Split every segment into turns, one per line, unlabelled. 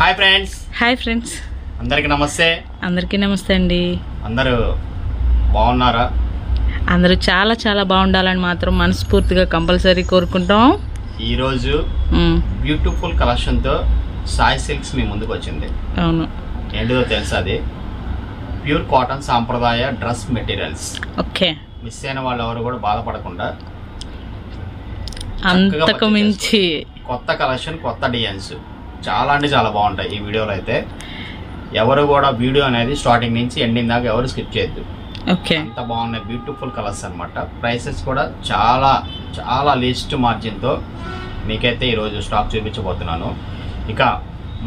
Hi friends.
Hi friends,
అందరికి నమస్తే.
అందరికీ నమస్తే అండి.
అందరూ బాగున్నారా?
అందరూ చాలా చాలా బాగుండాలని మాత్రం మనస్ఫూర్తిగా కంపల్సరీ కోరుకుంటాం.
ఈరోజు బ్యూటిఫుల్ కలెక్షన్తో సాయి సిల్క్స్ మీ ముందుకు వచ్చింది.
అవును,
ఏంటిదో తెలుసా? అది ప్యూర్ కాటన్ సాంప్రదాయ డ్రెస్ మెటీరియల్స్.
ఓకే,
మిస్ అయిన వాళ్ళు ఎవరు కూడా బాధపడకుండా
అంతకు మించి
కొత్త కలెక్షన్, కొత్త డిజైన్స్ చాలా అంటే చాలా బాగుంటాయి. ఈ వీడియోలో అయితే ఎవరు కూడా వీడియో అనేది స్టార్టింగ్ నుంచి ఎండింగ్ దాకా ఎవరు స్కిప్ చేయొద్దు.
ఓకే,
అంత బాగున్నాయి, బ్యూటిఫుల్ కలర్స్ అనమాట. ప్రైసెస్ కూడా చాలా చాలా లీస్ట్ మార్జిన్తో మీకైతే ఈరోజు స్టాక్ చూపించబోతున్నాను. ఇక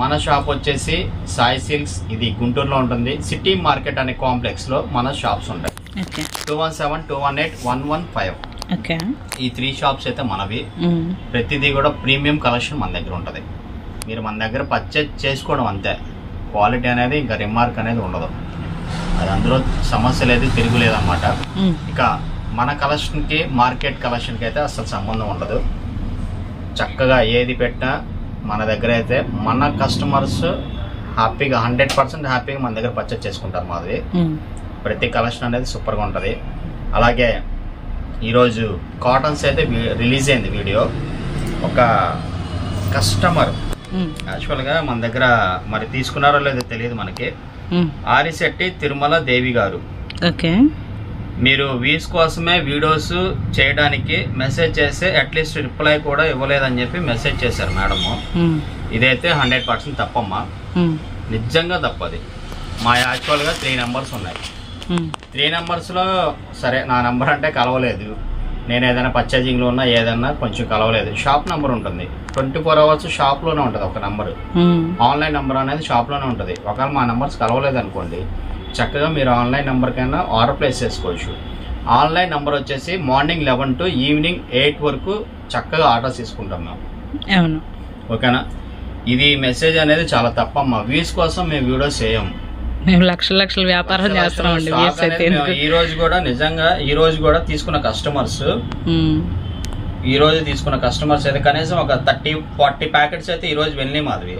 మన షాప్ వచ్చేసి సాయి సిల్క్స్, ఇది గుంటూరులో ఉంటుంది. సిటీ మార్కెట్ అనే కాంప్లెక్స్లో మన షాప్స్ ఉంటాయి. 217, 218, 115.
ఓకే,
ఈ 3 షాప్స్ అయితే మనవి. ప్రతిదీ కూడా ప్రీమియం కలెక్షన్ మన దగ్గర ఉంటుంది. మీరు మన దగ్గర పర్చేజ్ చేసుకోవడం అంతే. క్వాలిటీ అనేది ఇంకా రిమార్క్ అనేది ఉండదు. అది అందులో సమస్య లేదు, తిరుగులేదన్నమాట. ఇక మన కలెక్షన్కి మార్కెట్ కలెక్షన్కి అయితే అసలు సంబంధం ఉండదు. చక్కగా ఏది పెట్టినా మన దగ్గర అయితే మన కస్టమర్స్ హ్యాపీగా 100% హ్యాపీగా మన దగ్గర పర్చేజ్ చేసుకుంటారు. మాది ప్రతి కలెక్షన్ అనేది సూపర్గా ఉంటుంది. అలాగే ఈరోజు కాటన్స్ అయితే రిలీజ్ అయింది వీడియో. ఒక కస్టమర్ యాక్చువల్గా మన దగ్గర మరి తీసుకున్నారో లేదో తెలియదు మనకి. ఆరిశెట్టి తిరుమల దేవి గారు.
ఓకే,
మీరు వ్యూస్ కోసమే వీడియోస్ చేయడానికి మెసేజ్ చేస్తే అట్లీస్ట్ రిప్లై కూడా ఇవ్వలేదని చెప్పి మెసేజ్ చేశారు మేడము. ఇదైతే 100% తప్పమ్మా, నిజంగా తప్పది. మా యాక్చువల్గా 3 నెంబర్స్ ఉన్నాయి. 3 నెంబర్స్లో సరే నా నెంబర్ అంటే కలవలేదు. నేను ఏదైనా పర్చేజింగ్లో ఉన్నా ఏదైనా కొంచెం కలవలేదు. షాప్ నెంబర్ ఉంటుంది, 24 hours షాప్లోనే ఉంటుంది ఒక నెంబర్. ఆన్లైన్ నెంబర్ అనేది షాప్లోనే ఉంటుంది. ఒకవేళ మా నెంబర్స్ కలవలేదు అనుకోండి, చక్కగా మీరు ఆన్లైన్ నెంబర్కైనా ఆర్డర్ ప్లేస్ చేసుకోవచ్చు. ఆన్లైన్ నెంబర్ వచ్చేసి మార్నింగ్ 11 to ఈవినింగ్ 8 వరకు చక్కగా ఆర్డర్స్ తీసుకుంటాం మేము.
అవును,
ఓకేనా? ఇది మెసేజ్ అనేది చాలా తప్పమ్మా. వ్యూస్ కోసం మేము వీడియోస్ చేయం.
మేము లక్షల వ్యాపారం చేస్తామండి.
ఈ రోజు కూడా నిజంగా ఈ రోజు కూడా తీసుకున్న కస్టమర్స్ అయితే కనీసం ఒక 30-40 ప్యాకెట్స్ అయితే ఈ రోజు వెళ్ళి మాధవి.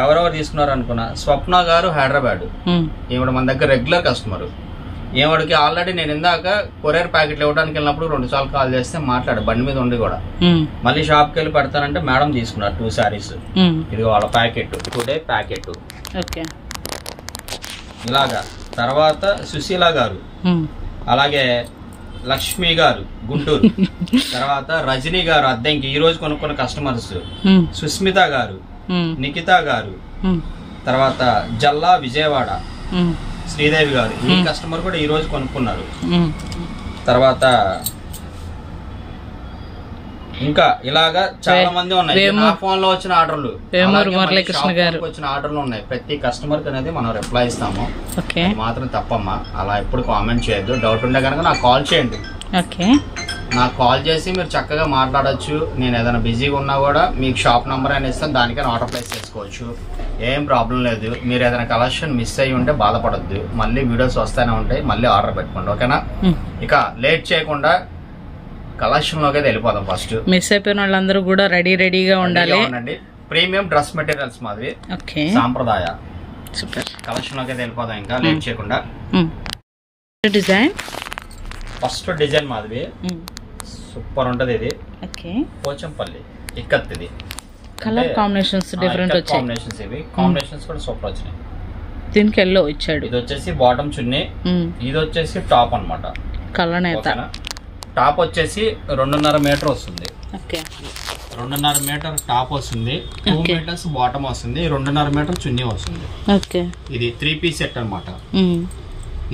ఎవరెవరు తీసుకున్నారు అనుకున్నా, స్వప్న గారు హైదరాబాద్, ఈవిడ మన దగ్గర రెగ్యులర్ కస్టమర్. ఈవిడకి ఆల్రెడీ నేను ఇందాక కొరియర్ ప్యాకెట్లు ఇవ్వడానికి వెళ్ళినప్పుడు 2 సార్లు కాల్ చేస్తే మాట్లాడు, బండి మీద ఉండి కూడా మళ్ళీ షాప్కి వెళ్ళి పెడతానంటే మేడం తీసుకున్నారు 2 sarees. ఇది వాళ్ళ ప్యాకెట్, టుడే ప్యాకెట్.
ఓకే,
ఇలాగా. తర్వాత సుశీల గారు, అలాగే లక్ష్మి గారు గుంటూరు, తర్వాత రజనీ గారు అద్దెంకి ఈ రోజు కొనుక్కున్న కస్టమర్స్, సుస్మిత గారు, నిఖిత గారు, తర్వాత జల్లా విజయవాడ శ్రీదేవి గారు, ఈ కస్టమర్ కూడా ఈ రోజు కొనుక్కున్నారు. తర్వాత ఇంకా ఇలాగా చాలా మంది ఉన్నాయి. నా ఫోన్ లో వచ్చిన ఆర్డర్లు, వచ్చిన ఆర్డర్లు ఉన్నాయి. ప్రతి కస్టమర్ కి అనేది మనం రిప్లై ఇస్తాము. మాత్రం తప్పమ్మా, అలా ఎప్పుడు కామెంట్ చేయొద్దు. డౌట్ ఉంటే కనుక నాకు కాల్ చేయండి. నాకు కాల్ చేసి మీరు చక్కగా మాట్లాడచ్చు. నేను ఏదైనా బిజీగా ఉన్నా కూడా మీకు షాప్ నెంబర్ అని ఇస్తాను, దానికైనా ఆర్డర్ ప్లేస్ చేసుకోవచ్చు. ఏం ప్రాబ్లం లేదు. మీరు ఏదైనా కలెక్షన్ మిస్ అయ్యి ఉంటే బాధపడద్దు, మళ్ళీ వీడియోస్ వస్తూనే ఉంటాయి, మళ్ళీ ఆర్డర్ పెట్టుకోండి. ఓకేనా? ఇక లేట్ చేయకుండా కలెక్షన్ లోకి వెళ్ళిపోదాం. ఫస్ట్
మిస్ అయిపోయిన వాళ్ళందరూ కూడా రెడీగా ఉండాలి.
ప్రీమియం డ్రెస్ మెటీరియల్స్ మాది, సాంప్రదాయ కలెక్షన్ లోకి వెళ్ళిపోదాం. ఇంకా లేట్ చేయకుండా
డిజైన్,
ఫస్ట్ డిజైన్ మాది సూపర్ ఉంటది. ఇది పోచంపల్లి ఇక్కత్. ఇది
కలర్ కాంబినేషన్స్ డిఫరెంట్ వచ్చాయి.
కాంబినేషన్స్ ఇవి కాంబినేషన్స్ కూడా సూపర్ వచ్చినాయి.
దీనికి ఎల్లో ఇచ్చాడు.
ఇది వచ్చేసి బాటమ్ చున్నీ, ఇది వచ్చేసి టాప్ అన్నమాట.
కలర్ నేత.
టాప్ వచ్చేసి 2.5 మీటర్ వస్తుంది. 2.5 మీటర్ టాప్ వస్తుంది, 2 meters బాటమ్ వస్తుంది, 2.5 మీటర్ చున్నీ వస్తుంది. ఇది 3 piece సెట్ అన్నమాట.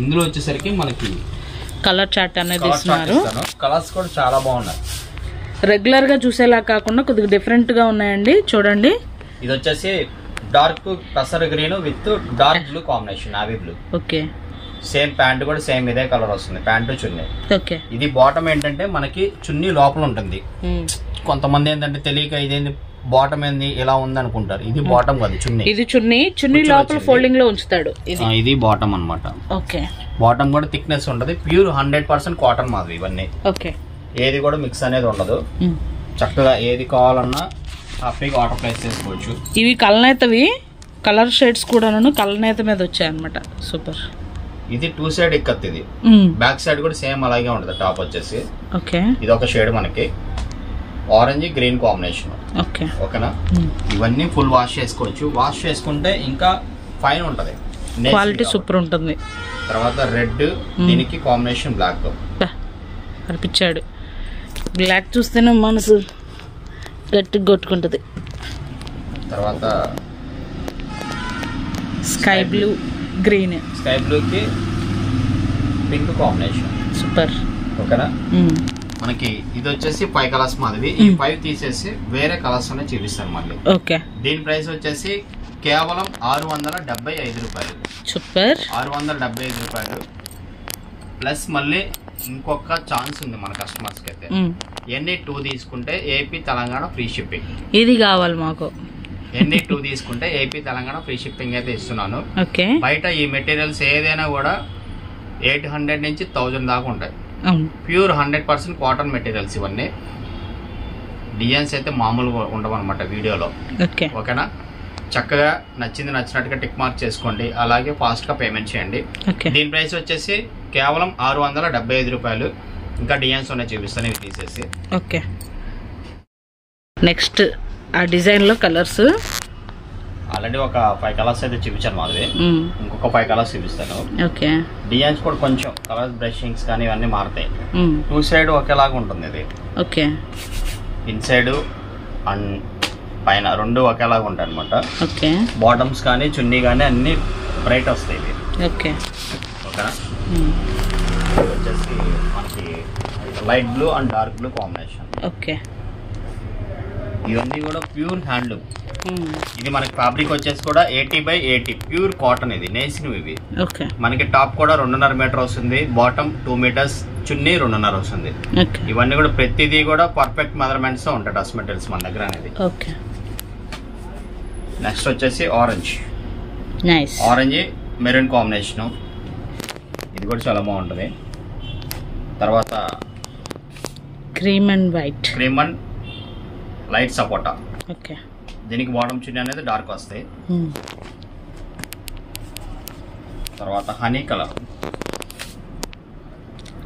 ఇందులో వచ్చేసరికి మనకి
కలర్ చార్ట్ అనేది ఇస్తున్నారు.
కలర్స్ కూడా చాలా బాగున్నాయి.
రెగ్యులర్ గా చూసేలా కాకుండా కొద్దిగా డిఫరెంట్ గా ఉన్నాయండి. చూడండి,
ఇది వచ్చేసి డార్క్ పెసర్ green with dark blue combination, navy blue.
Okay,
same pant కూడా సేమ్ ఇదే కలర్ వస్తుంది, ప్యాంటు చున్నీ.
ఓకే,
ఇది బాటమ్ ఏంటంటే మనకి చున్నీ లోపల ఉంటుంది. కొంతమంది ఏంటంటే తెలియక ఇదేంది బాటమ్ ఏంది ఇలా ఉంది అనుకుంటారు. ఇది బాటమ్ కాదు, చున్నీ.
ఇది చున్నీ లోపల ఫోల్డింగ్ లో ఉంచుతాడు.
ఇది బాటమ్ అన్నమాట.
ఓకే,
బాటమ్ కూడా థిక్నెస్ ఉంటది. ప్యూర్ 100% కాటన్ మాది ఇవన్నీ.
ఓకే,
ఏది కూడా మిక్స్ అనేది ఉండదు. చక్కగా ఏది కావాలన్నా హ్యాపీగా ఆర్డర్ ప్లేస్ చేసుకోవచ్చు.
ఇవి కలనేతవి, కలర్ షేడ్స్ కూడాను కలనేత మీద వచ్చాయన్నమాట. సూపర్.
ఇది 2 సైడ్ ఇక్కత్. ఇది బ్యాక్ సైడ్ కూడా సేమ్ అలాగే ఉంటుంది. టాప్ వచ్చేసి
ఓకే,
ఇది ఒక షేడ్ మనకి ఆరెంజ్ గ్రీన్ కాంబినేషన్.
ఓకే,
ఓకేనా. ఇవన్నీ ఫుల్ వాష్ చేసుకోవచ్చు. వాష్ చేసుకుంటే ఇంకా ఫైన్ ఉంటది,
క్వాలిటీ సూపర్ ఉంటుంది.
తర్వాత రెడ్, దీనికి కాంబినేషన్ బ్లాక్
అనిపించాడు. బ్లాక్ చూస్తేనే మనసు గట్టిగా కొట్టుకుంటుంది.
తర్వాత
స్కై బ్లూ గ్రీన్,
స్కై బ్లూకి పింక్ కాంబినేషన్.
సూపర్.
ఓకేనా. మనకి ఇది వచ్చేసి 5 కలర్స్ మాదిరి. ఈ 5 తీసేసి వేరే కలర్స్ అనే చూపిస్తాను మళ్ళీ.
ఓకే.
దీని ప్రైస్ వచ్చేసి కేవలం 675 రూపాయలు.
సూపర్.
675 రూపాయలు ప్లస్ మళ్ళీ ఇంకొక ఛాన్స్ ఉంది మన కస్టమర్స్ కి అయితే. ఎన్ని 2 తీసుకుంటే ఏపీ తెలంగాణ ఫ్రీ షిప్పింగ్.
ఇది కావాలి మాకు.
ఎన్ని 2 తీసుకుంటే ఏపీ తెలంగాణ ఫ్రీ షిప్పింగ్ అయితే ఇస్తున్నాను.
ఓకే.
బయట ఈ మెటీరియల్స్ ఏదైనా కూడా 800 నుంచి 1000 దాకా ఉంటాయి. ప్యూర్ 100% కాటన్ మెటీరియల్స్ ఇవన్నీ. డిజైన్స్ అయితే మామూలుగా ఉండవు అనమాట వీడియోలో. ఓకేనా. చక్కగా నచ్చినట్టుగా టిక్ మార్క్ చేసుకోండి. అలాగే ఫాస్ట్ గా పేమెంట్ చేయండి. దీని ప్రైస్ వచ్చేసి కేవలం 675 రూపాయలు. ఇంకా డిజైన్స్ ఉన్నాయి చూపిస్తాను ఇవి తీసేసి.
ఓకే. నెక్స్ట్ ఆ డిజైన్ లో కలర్స్
ఆల్రెడీ ఒక 5 కలర్స్ అయితే చూపించాను మాది. ఇంకొక 5 కలర్స్ చూపిస్తాను.
ఓకే.
డిజైన్స్ కూడా కొంచెం కలర్స్ బ్రషింగ్స్ కానీ ఇవన్నీ మారుతాయి. 2 సైడ్ ఒకేలాగా ఉంటుంది ఇది.
ఓకే.
ఇన్సైడ్ అండ్ పైన 2 ఒకేలాగా ఉంటాయి అనమాట.
ఓకే.
బాటమ్స్ కానీ చున్నీ కానీ అన్ని బ్రైట్ వస్తాయి ఇవి.
ఓకే.
ఓకేనా. వచ్చేసి మనకి light blue and dark blue combination.
Okay.
ఇవన్నీ కూడా ప్యూర్ హ్యాండ్లూమ్. ఇది మనకి ఫ్యాబ్రిక్ వచ్చేసి కూడా 80/80 ప్యూర్ కాటన్. ఇది నేసినవి ఇవి.
ఓకే.
మనకి టాప్ కూడా 2.5 మీటర్ వస్తుంది. బాటమ్ 2 మీటర్స్, చున్నీ 2.5 వస్తుంది. ఇవన్నీ కూడా ప్రతిదీ కూడా పర్ఫెక్ట్ మెజర్మెంట్స్ ఉంటాయి డ్రెస్ మెటీరియల్స్ మన దగ్గర అనేది.
ఓకే.
నెక్స్ట్ వచ్చేసి orange.
Nice.
Orange maroon combination. ఇది కూడా చాలా బాగుంటుంది. తర్వాత
cream and white,
cream and light sapota.
Okay.
దీనికి బాటమ్ చున్నీ అనేది డార్క్ వస్తాయి. తర్వాత honey colour,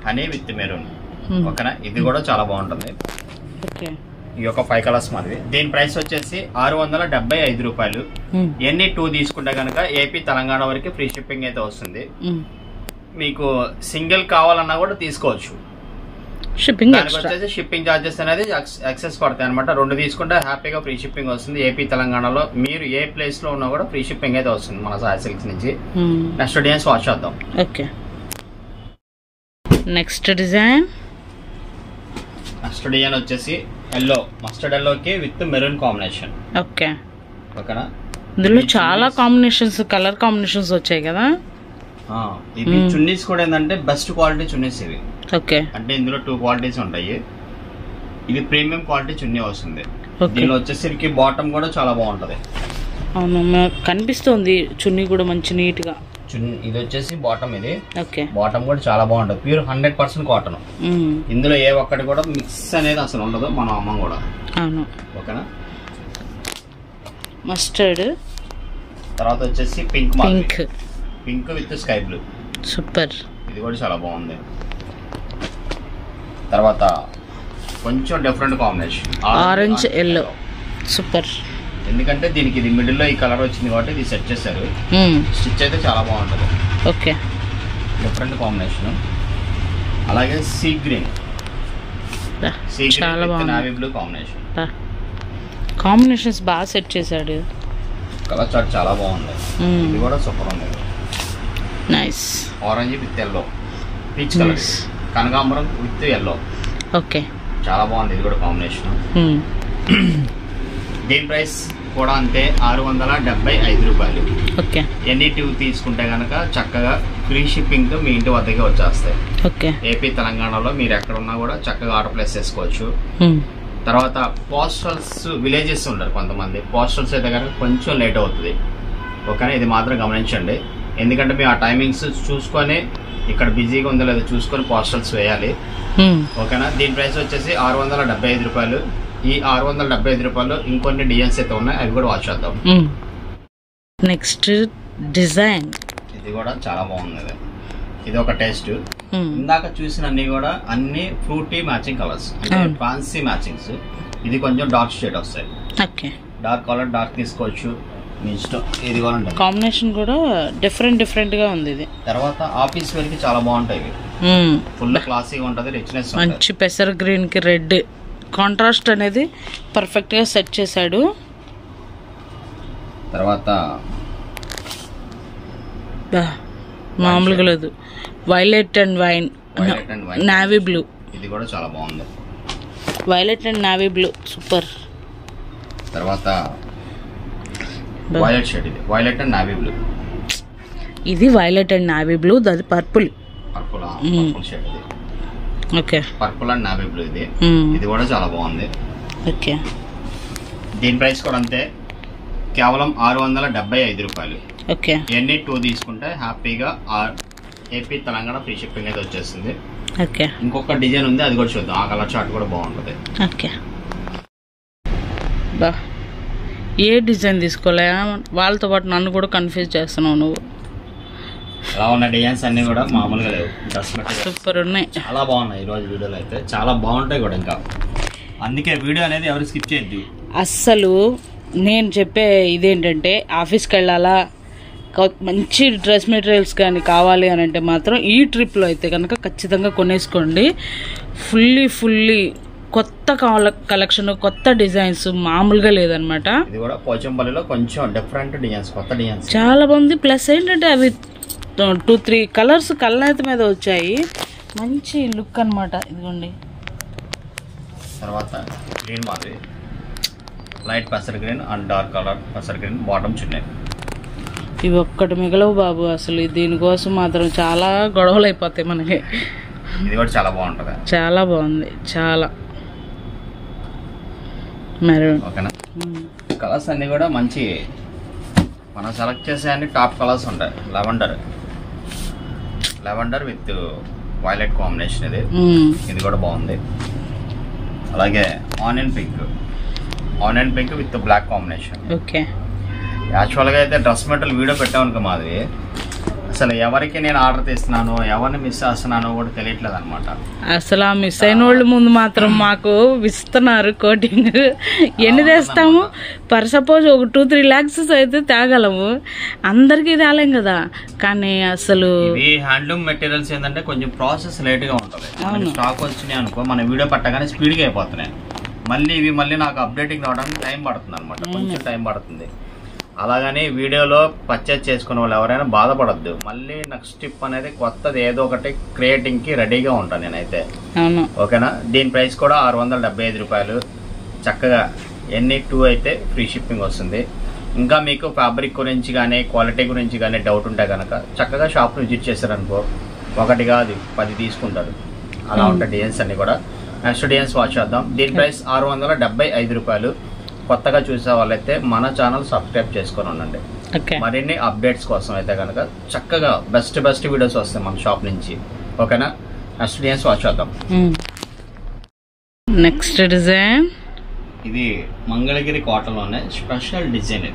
honey with maroon. ఓకేనా. ఇది కూడా చాలా బాగుంటుంది.
ఓకే.
ఈ యొక్క 5 కలర్స్ మాది. దీని ప్రైస్ వచ్చేసి 675 రూపాయలు. ఎన్ని 2 తీసుకుంటే కనుక ఏపీ తెలంగాణ వరకు ఫ్రీ షిప్పింగ్ అయితే వస్తుంది. మీకు సింగిల్ కావాలన్నా కూడా తీసుకోవచ్చు. దానికి వచ్చేసి షిప్పింగ్ చార్జెస్ అనేది ఎక్సెస్ పడతాయి అనమాట. 2 తీసుకుంటే హ్యాపీగా ఫ్రీ షిప్పింగ్ వస్తుంది. ఏపీ తెలంగాణలో మీరు ఏ ప్లేస్ లో ఉన్నా కూడా ఫ్రీ షిప్పింగ్ అయితే వస్తుంది మన సాయి సిల్క్స్ నుంచి. నెక్స్ట్ డిజైన్స్ వాచ్ చేద్దాం.
ఓకే. నెక్స్ట్ డిజైన్
వచ్చేసి ఎల్లో, మస్టర్డ్ ఎల్లోకి విత్ మెరూన్ కాంబినేషన్.
ఓకే.
ఓకేనా.
ఇందులో చాలా కాంబినేషన్స్, కలర్ కాంబినేషన్స్ వచ్చాయి కదా.
ఇవి చున్నీస్ కూడా ఏంటంటే బెస్ట్ క్వాలిటీ చున్నీస్ ఇవి.
ఓకే.
అంటే ఇందులో 2 క్వాలిటీస్ ఉంటాయి. ఇది ప్రీమియం క్వాలిటీ చున్నీ వస్తుంది. దీనిలో వచ్చేసరికి బాటమ్ కూడా చాలా బాగుంటది.
అవును, కనిపిస్తుంది చున్నీ కూడా మంచి నీట్ గా.
ఇది వచ్చేసి బాటమ్. ఇది
ఓకే.
బాటమ్ కూడా చాలా బాగుంటది. Pure 100% cotton. ఇందులో ఏ ఒక్కటి కూడా మిక్స్ అనేది అసలు ఉండదు. మన అమ్మ కూడా.
అవును.
ఓకేనా.
మస్టర్డ్,
తర్వాత వచ్చేసి pink with sky blue.
Super.
ఇది కూడా చాలా బాగుంది. తర్వాత కొంచెం different combination
orange yellow. Super.
ఎందుకంటే దీనికి ఇది మిడిల్ లో ఈ కలర్ వచ్చింది కాబట్టి ఇది సెట్ చేశారు. స్టిచ్ అయితే చాలా బాగుంటుంది.
ఓకే.
Different combination. అలాగే sea green navy blue combination.
Combinations బాగా సెట్ చేశాడు.
కలర్ చార్ట్ చాలా బాగుంది. ఇది కూడా సూపర్ ఉంది.
Nice.
Orange with yellow, peach colour, కనకాంబరం విత్ ఎల్లో.
ఓకే.
చాలా బాగుంది ఇది కూడా కాంబినేషన్. దీని ప్రైస్ కూడా అంతే 675 రూపాయలు.
ఓకే.
ఎన్ని 2 తీసుకుంటే కనుక చక్కగా ఫ్రీ షిప్పింగ్ తో మీ ఇంటి వద్దకే వచ్చేస్తాయి.
ఓకే.
ఏపీ తెలంగాణలో మీరు ఎక్కడ ఉన్నా కూడా చక్కగా ఆర్డర్ ప్లేస్ చేసుకోవచ్చు. తర్వాత పోస్టల్స్ విలేజెస్ ఉంటారు కొంతమంది. పోస్టల్స్ అయితే కనుక కొంచెం లేట్ అవుతుంది. ఓకేనా. ఇది మాత్రం గమనించండి. ఎందుకంటే మేము ఆ టైమింగ్స్ చూసుకొని ఇక్కడ బిజీగా ఉందో లేదో చూసుకొని పోస్టల్స్ వేయాలి. ఓకేనా. దీని ప్రైస్ వచ్చేసి 675 రూపాయలు. ఈ 675 రూపాయలు ఇంకొన్ని డిజైన్స్ అయితే ఉన్నాయి, అవి కూడా వాచ్ చేద్దాం.
నెక్స్ట్ డిజైన్
ఇది కూడా చాలా బాగుంది. ఇది ఒక టేస్ట్. ఇందాక చూసిన అన్ని కూడా అన్ని ఫ్రూటీ మ్యాచింగ్ కలర్స్, అంటే ఫ్యాన్సీ మ్యాచింగ్స్. ఇది కొంచెం డార్క్ షేడ్ వస్తాయి.
ఓకే,
డార్క్ కలర్ డార్క్ తీసుకోవచ్చు, మీ ఇష్టం. ఇది కూడా ఉంటుంది.
కాంబినేషన్ కూడా డిఫరెంట్ గా ఉంది. ఇది
తర్వాత ఆఫీస్ వేర్ కి చాలా బాగుంటాయి. ఫుల్ క్లాసీగా ఉంటది, రిచ్నెస్.
మంచి పెసర్ గ్రీన్ కి రెడ్ కాంట్రాస్ట్ అనేది పర్ఫెక్ట్ గా సెట్ చేశాడు.
తర్వాత
మామూలుగా లేదు, violet and wine navy blue.
ఇది కూడా చాలా బాగుంది.
Violet and navy blue super.
తర్వాత వైలెట్ షేడ్, ఇది వైలెట్ అండ్ నావీ బ్లూ.
ఇది వైలెట్ అండ్ నావీ బ్లూ, అది పర్పుల్
షేడ్. ఇది
okay,
purple and navy blue. ఇది కూడా చాలా బాగుంది.
ఓకే,
దీని ప్రైస్ కూడా అంతే, కేవలం 675 రూపాయలు.
ఓకే,
ఎన్ని 2 తీసుకుంటే హ్యాపీగా ఏపీ తెలంగాణ ఫ్రీ షిప్పింగ్ అయితే వచ్చేస్తుంది.
ఓకే,
ఇంకొక డిజైన్ ఉంది, అది కూడా చూద్దాం. ఆ కలర్ చార్ట్ కూడా బాగుంటుంది.
ఓకే, బా ఏ డిజైన్ తీసుకోలే, వాళ్ళతో పాటు నన్ను కూడా కన్ఫ్యూజ్ చేస్తున్నావు నువ్వు.
అలా ఉన్న డిజైన్స్ అన్ని కూడా మామూలుగా లేవు, డ్రెస్
సూపర్ ఉన్నాయి,
చాలా బాగున్నాయి. ఈరోజు వీడియోలో అయితే చాలా బాగుంటాయి కూడా. ఇంకా అందుకే వీడియో అనేది ఎవరు స్కిప్ చేయొద్దు.
అస్సలు నేను చెప్పే ఇదేంటంటే, ఆఫీస్కి వెళ్ళాలా, మంచి డ్రెస్ మెటీరియల్స్ కానీ కావాలి అని అంటే మాత్రం ఈ ట్రిప్లో అయితే కనుక ఖచ్చితంగా కొనేసుకోండి. ఫుల్లీ కొత్త కలెక్షన్, కొత్త డిజైన్స్ మామూలుగా లేదనమాట.
ఇది కూడా పోచంపల్లిలో కొంచెం డిఫరెంట్ డిజైన్స్, కొత్త డిజైన్స్
చాలా బాగుంది. ప్లస్ ఏంటంటే అవి 2-3 కలర్స్ కళ్ళనైతే మీద వచ్చాయి, మంచి లుక్ అనమాట. ఇదిగోండి.
తర్వాత గ్రీన్ మాదిరి లైట్ పెసర్ గ్రీన్ అండ్ డార్క్ కలర్ పెసర్ గ్రీన్ బాటమ్ చున్నీ.
ఇవి ఒక్కటి మిగలవు బాబు, అసలు దీనికోసం మాత్రం చాలా గొడవలు అయిపోతాయి మనకి.
ఇది కూడా చాలా బాగుంటుంది,
చాలా బాగుంది, చాలా. మరి
ఓకేనా, కలర్స్ అన్ని కూడా మంచి, మనం సెలెక్ట్ చేసే అన్ని టాప్ కలర్స్ ఉంటాయి. Lavender with violet combination. ఇది కూడా బాగుంది. అలాగే onion pink with black combination.
Okay,
యాక్చువల్గా అయితే డ్రెస్ మెటీరియల్ వీడియో పెట్టామనుకో మాది, అసలు ఎవరికి నేను ఆర్డర్ తీస్తున్నాను, ఎవరిని మిస్ చేస్తున్నానో కూడా తెలియట్లేదు అనమాట.
అసలు ఆ మిస్ అయిన వాళ్ళు ముందు మాత్రం మాకు ఇస్తున్నారు కోటింగ్. ఎన్ని తెస్తాము, పర్ సపోజ్ ఒక 2-3 lakhs అయితే తేగలము, అందరికీ తేలేం కదా. కానీ అసలు
ఈ హ్యాండ్లూమ్ మెటీరియల్స్ ఏంటంటే కొంచెం ప్రాసెస్ లేట్ గా ఉంటుంది. స్టాక్ వచ్చినాయి అనుకో, మన వీడియో పట్టగానే స్పీడ్గా అయిపోతున్నాయి. ఇవి మళ్ళీ నాకు అప్డేటింగ్ రావడానికి టైం పడుతుంది అనమాట, కొంచెం టైం పడుతుంది. అలాగని వీడియోలో పర్చేజ్ చేసుకునే వాళ్ళు ఎవరైనా బాధపడద్దు. మళ్ళీ నెక్స్ట్ స్టెప్ అనేది కొత్తది ఏదో ఒకటి క్రియేటింగ్ కి రెడీగా ఉంటాను నేనైతే. ఓకేనా, దీని ప్రైస్ కూడా 675 రూపాయలు. చక్కగా ఎన్ని 2 అయితే ఫ్రీ షిప్పింగ్ వస్తుంది. ఇంకా మీకు ఫ్యాబ్రిక్ గురించి కానీ క్వాలిటీ గురించి కానీ డౌట్ ఉంటే కనుక చక్కగా షాప్ విజిట్ చేశారనుకో, 1 కాదు 10 తీసుకుంటారు. అలా ఉంటాయి డిజైన్స్ అన్ని కూడా. నెక్స్ట్ డిజైన్స్ వాచ్ చేద్దాం. దీని ప్రైస్ 675 రూపాయలు. కొత్తగా చూసే వాళ్ళైతే మన ఛానల్ సబ్స్క్రైబ్ చేసుకొని ఉండండి. మరిన్ని అప్డేట్స్ కోసం అయితే కనుక చక్కగా బెస్ట్ వీడియోస్ వస్తాయి మన షాప్ నుంచి. ఓకేనా, నెక్స్ట్ డిజైన్స్ వాచ్ చేద్దాం.
నెక్స్ట్ డిజైన్
ఇది మంగళగిరి కాటన్ లోనే స్పెషల్ డిజైన్.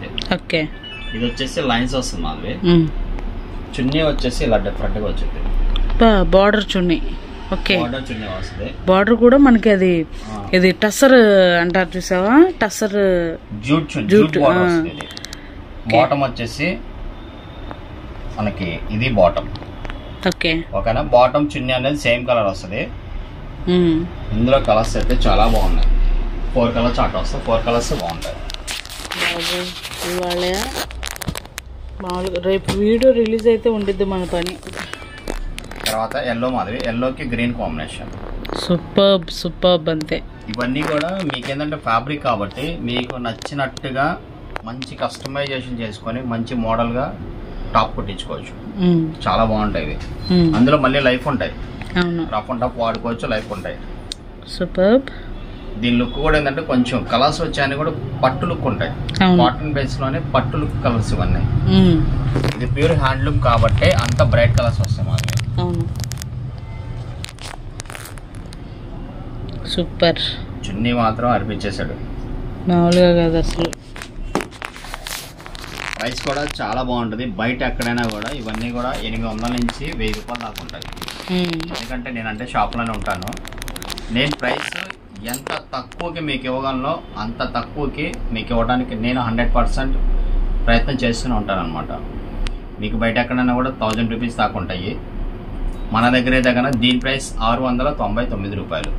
ఇది వచ్చేసి లైన్స్ వస్తుంది మాది. చున్నీ వచ్చేసి ఇలా డిఫరెంట్ గా వచ్చింది,
బార్డర్ చున్నీ. ఓకే,
బార్డర్
కూడా మనకి అది ఇది టసర్ అంటారు చూసావా, టసర్
జూట్ బాటమ్ వచ్చేసి మనకి ఇది బాటమ్. ఓకేనా, బాటమ్ చున్నీ అనేది సేమ్ కలర్ వస్తుంది. ఇందులో కలర్స్ అయితే చాలా బాగున్నాయి. 4 కలర్స్ చార్ట్ వస్తాయి, 4 కలర్స్ బాగుంటాయి.
మామూలుగా రేపు వీడియో రిలీజ్ అయితే ఉండిద్ది మన పని.
తర్వాత ఎల్లో మాదిరి, ఎల్లోకి గ్రీన్ కాంబినేషన్.
సూపర్బ్ అంతే.
ఇవన్నీ కూడా మీకేంటంటే ఫ్యాబ్రిక్ కాబట్టి మీకు నచ్చినట్టుగా మంచి కస్టమైజేషన్ చేసుకొని మంచి మోడల్ గా టాప్ కుట్టించుకోవచ్చు. చాలా బాగుంటాయి ఇవి. అందులో మళ్ళీ లైఫ్ ఉంటాయి, రఫ్ అండ్ టఫ్ వాడుకోవచ్చు, లైఫ్ ఉంటాయి.
సూపర్బ్.
దీని లుక్ కూడా ఏంటంటే కొంచెం కలర్స్ వచ్చాయని కూడా పట్టు లుక్ ఉంటాయి. కాటన్ బేస్ లోనే పట్టు లుక్ కలర్స్ ఇవన్నీ. ఇది ప్యూర్ హ్యాండ్లూమ్ కాబట్టి అంత బ్రైట్ కలర్స్ వస్తాయి మాకు.
సూపర్.
చున్నీ మాత్రం అర్పించేశాడు,
మామూలుగా కాదు అసలు.
ప్రైస్ కూడా చాలా బాగుంటుంది. బయట ఎక్కడైనా కూడా ఇవన్నీ కూడా 800 నుంచి 1000 రూపాయలు దాకా ఉంటాయి. ఎందుకంటే నేనంటే షాప్లోనే ఉంటాను. నేను ప్రైస్ ఎంత తక్కువకి మీకు ఇవ్వగలను అంత తక్కువకి మీకు ఇవ్వడానికి నేను 100% ప్రయత్నం చేస్తూనే ఉంటాను అనమాట. మీకు బయట ఎక్కడైనా కూడా 1000 రూపీస్ దాకా ఉంటాయి. మన దగ్గర అయితే కన్నా దీని ప్రైస్ 699 రూపాయలు,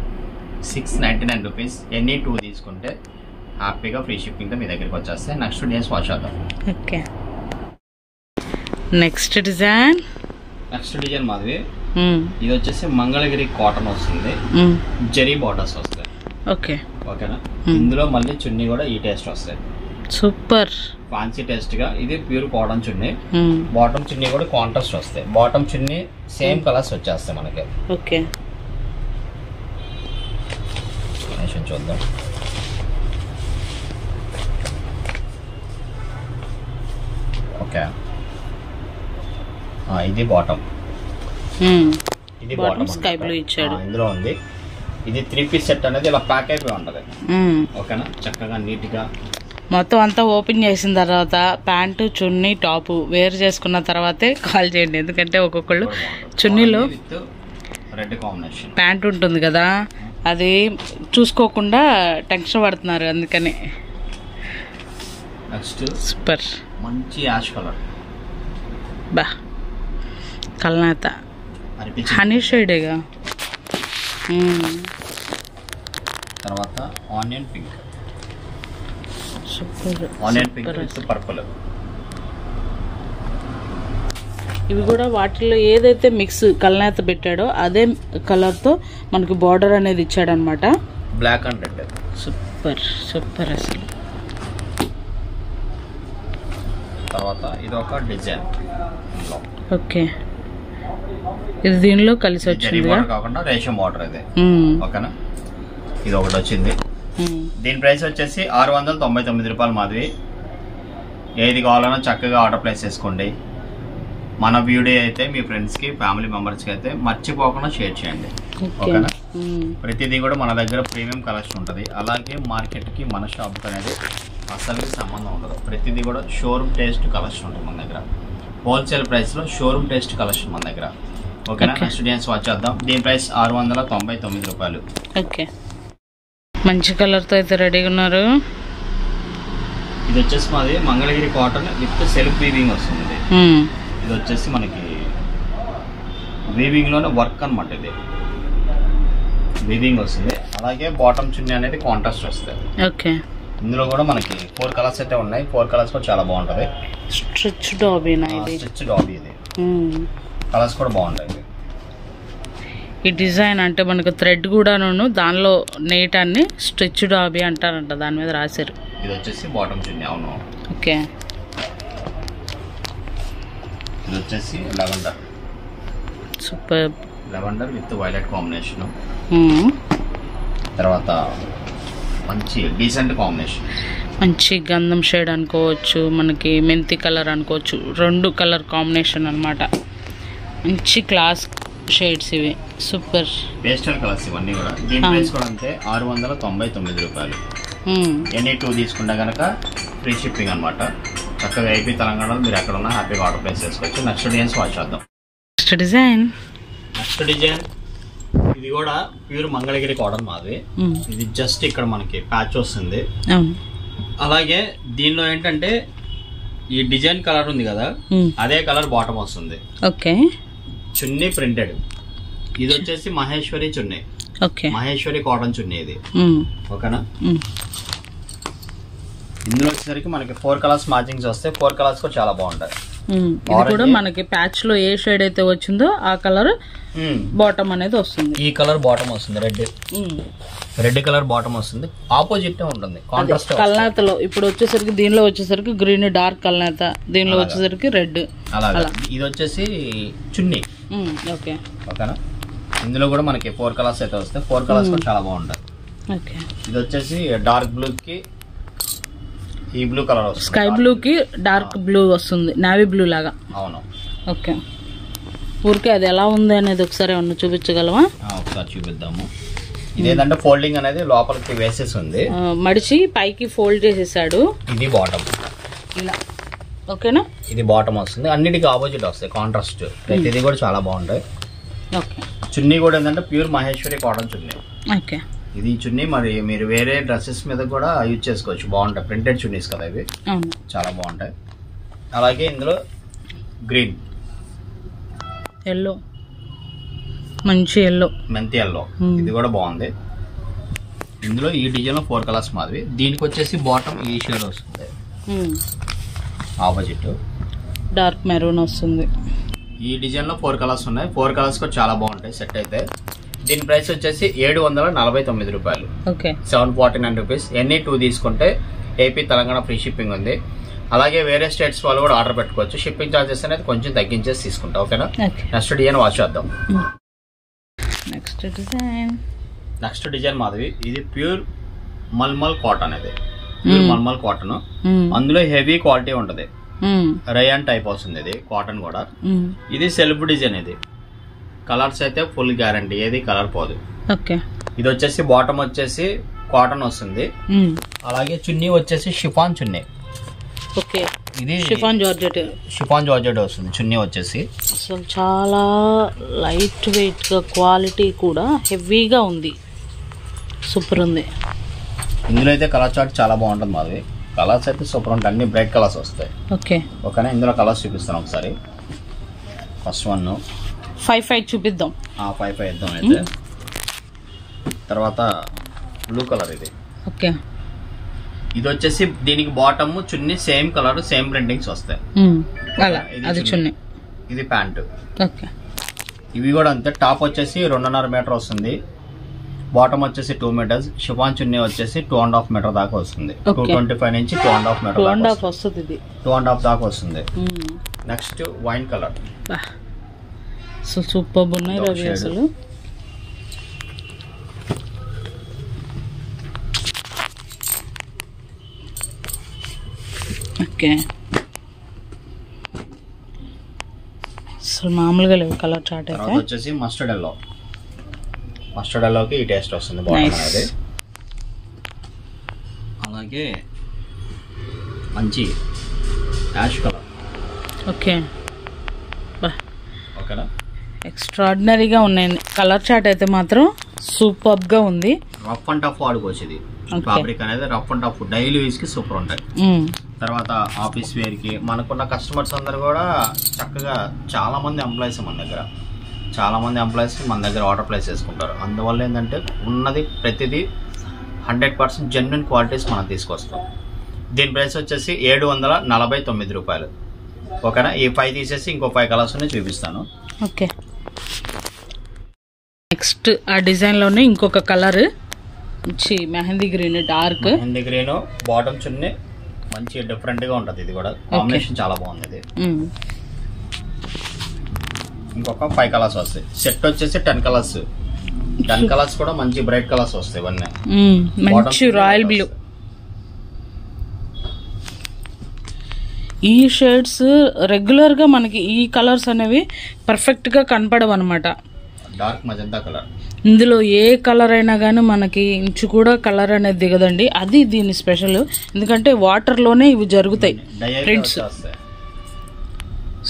699 రూపీస్. ఎనీ 2 తీసుకుంటే హ్యాపీగా ఫ్రీ షిప్పింగ్తో మీ దగ్గరికి వచ్చేస్తాయి. నెక్స్ట్ డిజైన్స్ వాచ్ చేద్దాం.
ఓకే, నెక్స్ట్ డిజైన్
మాది ఇది వచ్చేసి మంగళగిరి కాటన్ వస్తుంది, జరీ బార్డర్స్ వస్తాయి.
ఓకే,
ఓకేనా. ఇందులో మళ్ళీ చున్నీ కూడా ఈ టేస్ట్ వస్తాయి.
సూపర్
ఫ్యాన్సీ టేస్ట్ గా. ఇది ప్యూర్ కాటన్ చున్నీ. బాటమ్ చున్నీ కూడా కాంట్రాస్ట్ వస్తాయి. బాటమ్ చున్నీ సేమ్ కలర్స్ వచ్చేస్తాయి మనకి.
ఓకే,
చూద్దాం. ఓకే, ఇది బాటమ్, ఇది బాటమ్
స్కై బ్లూ ఇచ్చాడు.
ఇందులో ఉంది. ఇది 3 పీస్ సెట్ అనేది ఇలా ప్యాక్ అయిపోయి ఉంటది. ఓకేనా, చక్కగా నీట్ గా
మొత్తం అంతా ఓపెన్ చేసిన తర్వాత ప్యాంటు చున్నీ టాప్ వేర్ చేసుకున్న తర్వాతే కాల్ చేయండి. ఎందుకంటే ఒక్కొక్కళ్ళు చున్నీలో
రెడ్ కాంబినేషన్
ప్యాంట్ ఉంటుంది కదా, అది చూసుకోకుండా టెన్షన్ పడుతున్నారు. అందుకని
నెక్స్ట్
సూపర్
మంచి యాష్ కలర్,
బా కల్నాత హనీ షేడేగా.
తర్వాత onion pink,
super
onion pink with purple.
ఇవి కూడా వాటిలో ఏదైతే మిక్స్ కల్నాత పెట్టాడో అదే కలర్ తో మనకి బార్డర్ అనేది ఇచ్చాడనమాట.
Black and red.
Super super అసలు.
తర్వాత ఇది ఒక డిజైన్.
ఓకే, ఇది దీనిలో కలిసి వచ్చింది
కాకుండా రేషం బార్డర్ ఇది. ఓకేనా, ఇది ఒకటి వచ్చింది. దీని ప్రైస్ వచ్చేసి 699 రూపాయలు. మాది ఏది కావాలన్నా చక్కగా ఆర్డర్ ప్లేస్ చేసుకోండి. మన వీడియో అయితే మీ ఫ్రెండ్స్కి ఫ్యామిలీ మెంబర్స్కి అయితే మర్చిపోకుండా షేర్ చేయండి. ఓకేనా, ప్రతిదీ కూడా మన దగ్గర ప్రీమియం కలెక్షన్ ఉంటుంది. అలాగే మార్కెట్కి మన షాప్కి అనేది అసలు సంబంధం ఉండదు. ప్రతిదీ కూడా షోరూమ్ టేస్ట్ కలెక్షన్ ఉంటుంది మన దగ్గర. హోల్సేల్ ప్రైస్లో షోరూమ్ టేస్ట్ కలెక్షన్ మన దగ్గర. ఓకేనా, నెక్స్ట్ డిజైన్స్ వాచ్ చేద్దాం. దీని ప్రైస్ 699 రూపాయలు.
ఓకే, మంచి కలర్తో అయితే రెడీగా ఉన్నారు.
ఇది వచ్చేసి మాది Mangalagiri cotton with self weaving వస్తుంది. ఇది వచ్చేసి మనకి వీవింగ్ లోనే వర్క్ అనమాట. ఇది వీవింగ్ వస్తుంది. అలాగే బాటమ్ చున్నీ అనేది కాంట్రాస్ట్ వస్తుంది.
ఓకే,
ఇందులో కూడా మనకి 4 కలర్స్ అయితే ఉన్నాయి. 4 కలర్స్ కూడా చాలా బాగుంటది.
స్ట్రిచ్ డాబీనా ఇది?
స్ట్రిచ్ డాబీ ఇది. కలర్స్ కూడా బాగుంటాయి.
ఈ డిజైన్ అంటే మనకు థ్రెడ్ కూడాను దానిలో నేటాన్ని స్ట్రిచ్ డాబీ అంటారంట, దాని మీద రాశారు.
ఇది వచ్చేసి బాటమ్ చున్నీ. అవును.
ఓకే,
ఇది వచ్చేసి lavender.
Super.
Lavender with violet combination. తర్వాత మంచి డీసెంట్ కాంబినేషన్.
మంచి గంధం షేడ్ అనుకోవచ్చు, మనకి మెంతి కలర్ అనుకోవచ్చు. 2 కలర్ కాంబినేషన్ అన్నమాట. మంచి క్లాస్ షేడ్స్ ఇవి. సూపర్
పేస్టల్ కలర్స్ ఇవన్నీ కూడా. దీని ప్రైస్ కూడా అంతే, 699 రూపాయలు. ఎనీ 2 తీసుకుంటే కనుక ఫ్రీ షిప్పింగ్ అనమాట. చక్కగా ఏపీ తెలంగాణలో మీరు ఎక్కడ ఉన్నా హ్యాపీగా ఆర్డర్ ప్లేస్ చేసుకోవచ్చు. నెక్స్ట్ డిజైన్స్ వాచ్ చేద్దాం. నెక్స్ట్ డిజైన్ ఇది కూడా ప్యూర్ మంగళగిరి కాటన్ మాది. ఇది జస్ట్ ఇక్కడ మనకి ప్యాచ్ వస్తుంది. అలాగే దీనిలో ఏంటంటే ఈ డిజైన్ కలర్ ఉంది కదా, అదే కలర్ బాటమ్ వస్తుంది.
ఓకే,
చున్నీ ప్రింటెడ్. ఇది వచ్చేసి మహేశ్వరి చున్నీ.
ఓకే,
మహేశ్వరి కాటన్ చున్నీ ఇది. ఓకేనా, ఇందులో వచ్చేసరికి మనకి 4 కలర్స్ మ్యాచింగ్స్ వస్తాయి. 4 కలర్స్ కూడా చాలా బాగుంటాయి.
ఇది కూడా మనకి ప్యాచ్ లో ఏ షేడ్ అయితే వచ్చిందో ఆ కలర్ బాటమ్ అనేది వస్తుంది.
ఈ కలర్ బాటమ్ వస్తుంది. రెడ్ కలర్ బాటమ్ వస్తుంది. ఆపోజిట్ ఉంటుంది కాంట్రాస్ట్.
కల్నాతలో ఇప్పుడు వచ్చేసరికి దీనిలో వచ్చేసరికి గ్రీన్ డార్క్ కల్నాత, దీనిలో వచ్చేసరికి రెడ్.
అలాగే ఇది వచ్చేసి చున్నీ.
ఓకే,
ఓకేనా. ఇందులో కూడా మనకి 4 కలర్స్ అయితే వస్తాయి. 4 కలర్స్ కూడా చాలా బాగుంటాయి.
ఓకే,
ఇది వచ్చేసి డార్క్ బ్లూ కి ఈ బ్లూ కలర్ వస్తుంది.
స్కై బ్లూ కి డార్క్ బ్లూ వస్తుంది, నావీ బ్లూ లాగా.
అవును.
ఓకే, ఊరికే అది ఎలా ఉంది అనేది ఒకసారి ఏమన్నా చూపించగలవా?
ఒకసారి చూపిద్దాము. ఇదేంటంటే ఫోల్డింగ్ అనేది లోపలికి వేసేసి ఉంది,
మడిచి పైకి ఫోల్డ్ చేసేసాడు.
ఇది బాటమ్
ఇలా ఓకేనా.
ఇది బాటమ్ వస్తుంది, అన్నిటికీ ఆపోజిట్ వస్తాయి కాంట్రాస్ట్. ఇది కూడా చాలా బాగుంటాయి.
ఓకే.
చున్నీ కూడా ఏంటంటే ప్యూర్ మహేశ్వరి కాటన్ చున్నీ.
ఓకే.
ఇది చున్నీ మరి మీరు వేరే డ్రెస్సెస్ మీద కూడా యూజ్ చేసుకోవచ్చు, బాగుంటాయి. ప్రింటెడ్ చున్నీస్ కదా ఇవి, చాలా బాగుంటాయి. అలాగే ఇందులో గ్రీన్,
ఎల్లో, మంచి ఎల్లో,
మెంతి ఎల్లో, ఇది కూడా బాగుంది. ఇందులో ఈ డిజైన్ లో 4 కలర్స్ మాదిరి. దీనికి వచ్చేసి బాటమ్ ఈ షేడ్ వస్తుంది, ఆపోజిట్
డార్క్ మెరూన్ వస్తుంది.
ఈ డిజైన్ లో 4 కలర్స్ ఉన్నాయి. 4 కలర్స్ కూడా చాలా బాగుంటాయి సెట్ అయితే. దీని ప్రైస్ వచ్చేసి 749 రూపాయలు.
ఓకే.
749 రూపీస్. ఎన్ని 2 తీసుకుంటే ఏపీ తెలంగాణ ఫ్రీ షిప్పింగ్ ఉంది. అలాగే వేరే స్టేట్స్ వాళ్ళు కూడా ఆర్డర్ పెట్టుకోవచ్చు. షిప్పింగ్ ఛార్జెస్ అనేది కొంచెం తగ్గించేసి తీసుకుంటా. ఓకేనా. నెక్స్ట్ డిజైన్ వాచ్ చేద్దాం. నెక్స్ట్ డిజైన్ మాధవి, ఇది ప్యూర్ మల్మల్ కాటన్. ఇది ప్యూర్ మల్మల్ కాటన్, అందులో హెవీ క్వాలిటీ ఉంటది, రయాన్ టైప్ వస్తుంది. ఇది కాటన్ కూడా. ఇది సెల్ఫ్ డిజైన్. ఇది కలర్స్ అయితే ఫుల్ గ్యారంటీ, ఏది కలర్ పోదు.
ఓకే.
ఇది వచ్చేసి బాటమ్ వచ్చేసి కాటన్ వస్తుంది. అలాగే చున్నీ వచ్చేసి షిఫాన్ చున్నీ.
ఓకే.
ఇది
షిఫాన్ జార్జెట్
వస్తుంది చున్నీ వచ్చేసి.
అసలు చాలా లైట్ వెయిట్ గా, క్వాలిటీ కూడా హెవీగా ఉంది, సూపర్ ఉంది.
ఇందులో అయితే కలర్ చార్ట్ చాలా బాగుంటుంది మాది. కలర్స్ అయితే సూపర్ ఉంటాయి, అన్ని బ్రైట్ కలర్స్ వస్తాయి.
ఓకే.
ఓకేనా. ఇందులో కలర్స్ చూపిస్తాను ఒకసారి. ఫస్ట్ వన్
5 చూపిద్దాం.
5 ఇద్దాం అయితే. తర్వాత బ్లూ కలర్ ఇది.
ఓకే.
ఇది వచ్చేసి దీనికి బాటమ్ చున్నీ సేమ్ కలర్, సేమ్ ప్రింటింగ్స్ వస్తాయి.
అది చున్నీ,
ఇది ప్యాంటు.
ఓకే.
ఇవి కూడా అంతే. టాప్ వచ్చేసి 2.5 మీటర్ వస్తుంది, బాటమ్ వచ్చేసి 2 మీటర్స్. షిఫాన్ చున్నీ వచ్చేసి 2.5 మీటర్ దాకా వస్తుంది. 225 నుంచి 2.5 మీటర్
2.5 వస్తుంది. ఇది
2.5 దాకా వస్తుంది. Next wine colour.
సూపర్ ఉన్నాయి రవి అసలు. ఓకే. అసలు మామూలుగా లేవు కలర్ చార్ట్ అయితే.
తర్వాత వచ్చేసి మస్టర్డ్ ఎల్లో. మస్టర్డ్ ఎల్లోకి ఈ టేస్ట్ వస్తుంది బాటమ్ అనేది. అలాగే మంచి యాష్ కలర్.
ఓకే.
ఓకేనా.
ఎక్స్ట్రాడినరీగా ఉన్నాయి కలర్ చార్ట్ అయితే మాత్రం సూపర్ గా ఉంది.
రఫ్ అండ్ టఫ్ వాడుకోవచ్చు. ఇది ఫ్యాబ్రిక్ అనేది rough and tough daily use కి సూపర్ ఉంటాయి. తర్వాత ఆఫీస్ వేర్ కి మనకున్న కస్టమర్స్ అందరు కూడా చక్కగా చాలా మంది ఎంప్లాయీస్ మన దగ్గర, చాలా మంది ఎంప్లాయీస్ మన దగ్గర ఆర్డర్ ప్లేస్ చేసుకుంటారు. అందువల్ల ఏంటంటే ఉన్నది ప్రతిదీ 100% జెన్యున్ క్వాలిటీస్ మనం తీసుకొస్తాం. దీని ప్రైస్ వచ్చేసి 749 రూపాయలు. ఓకేనా. ఈ 5 తీసేసి ఇంకో 5 కలర్స్ చూపిస్తాను.
ఓకే. నెక్స్ట్ ఆ డిజైన్ లోనే ఇంకొక కలర్ మంచి mehndi green, dark
mehndi green, bottom చున్నీ మంచి డిఫరెంట్ గా ఉంటది. ఇది కూడా కాంబినేషన్ చాలా బాగుంది. ఇది ఇంకొక 5 కలర్స్ వస్తాయి. సెట్ వచ్చేసి 10 కలర్స్. 10 కలర్స్ కూడా మంచి బ్రైట్ కలర్స్ వస్తాయి. ఇవన్నీ
మంచి రాయల్ బ్లూ. ఈ షేడ్స్ రెగ్యులర్ గా మనకి ఈ కలర్స్ అనేవి పర్ఫెక్ట్ గా కనపడవు అనమాట.
Dark magenta colour.
ఇందులో ఏ కలర్ అయినా కానీ మనకి ఇంచు కూడా కలర్ అనేది దిగదండి. అది దీని స్పెషల్, ఎందుకంటే వాటర్ లోనే ఇవి జరుగుతాయి ప్రింట్స్.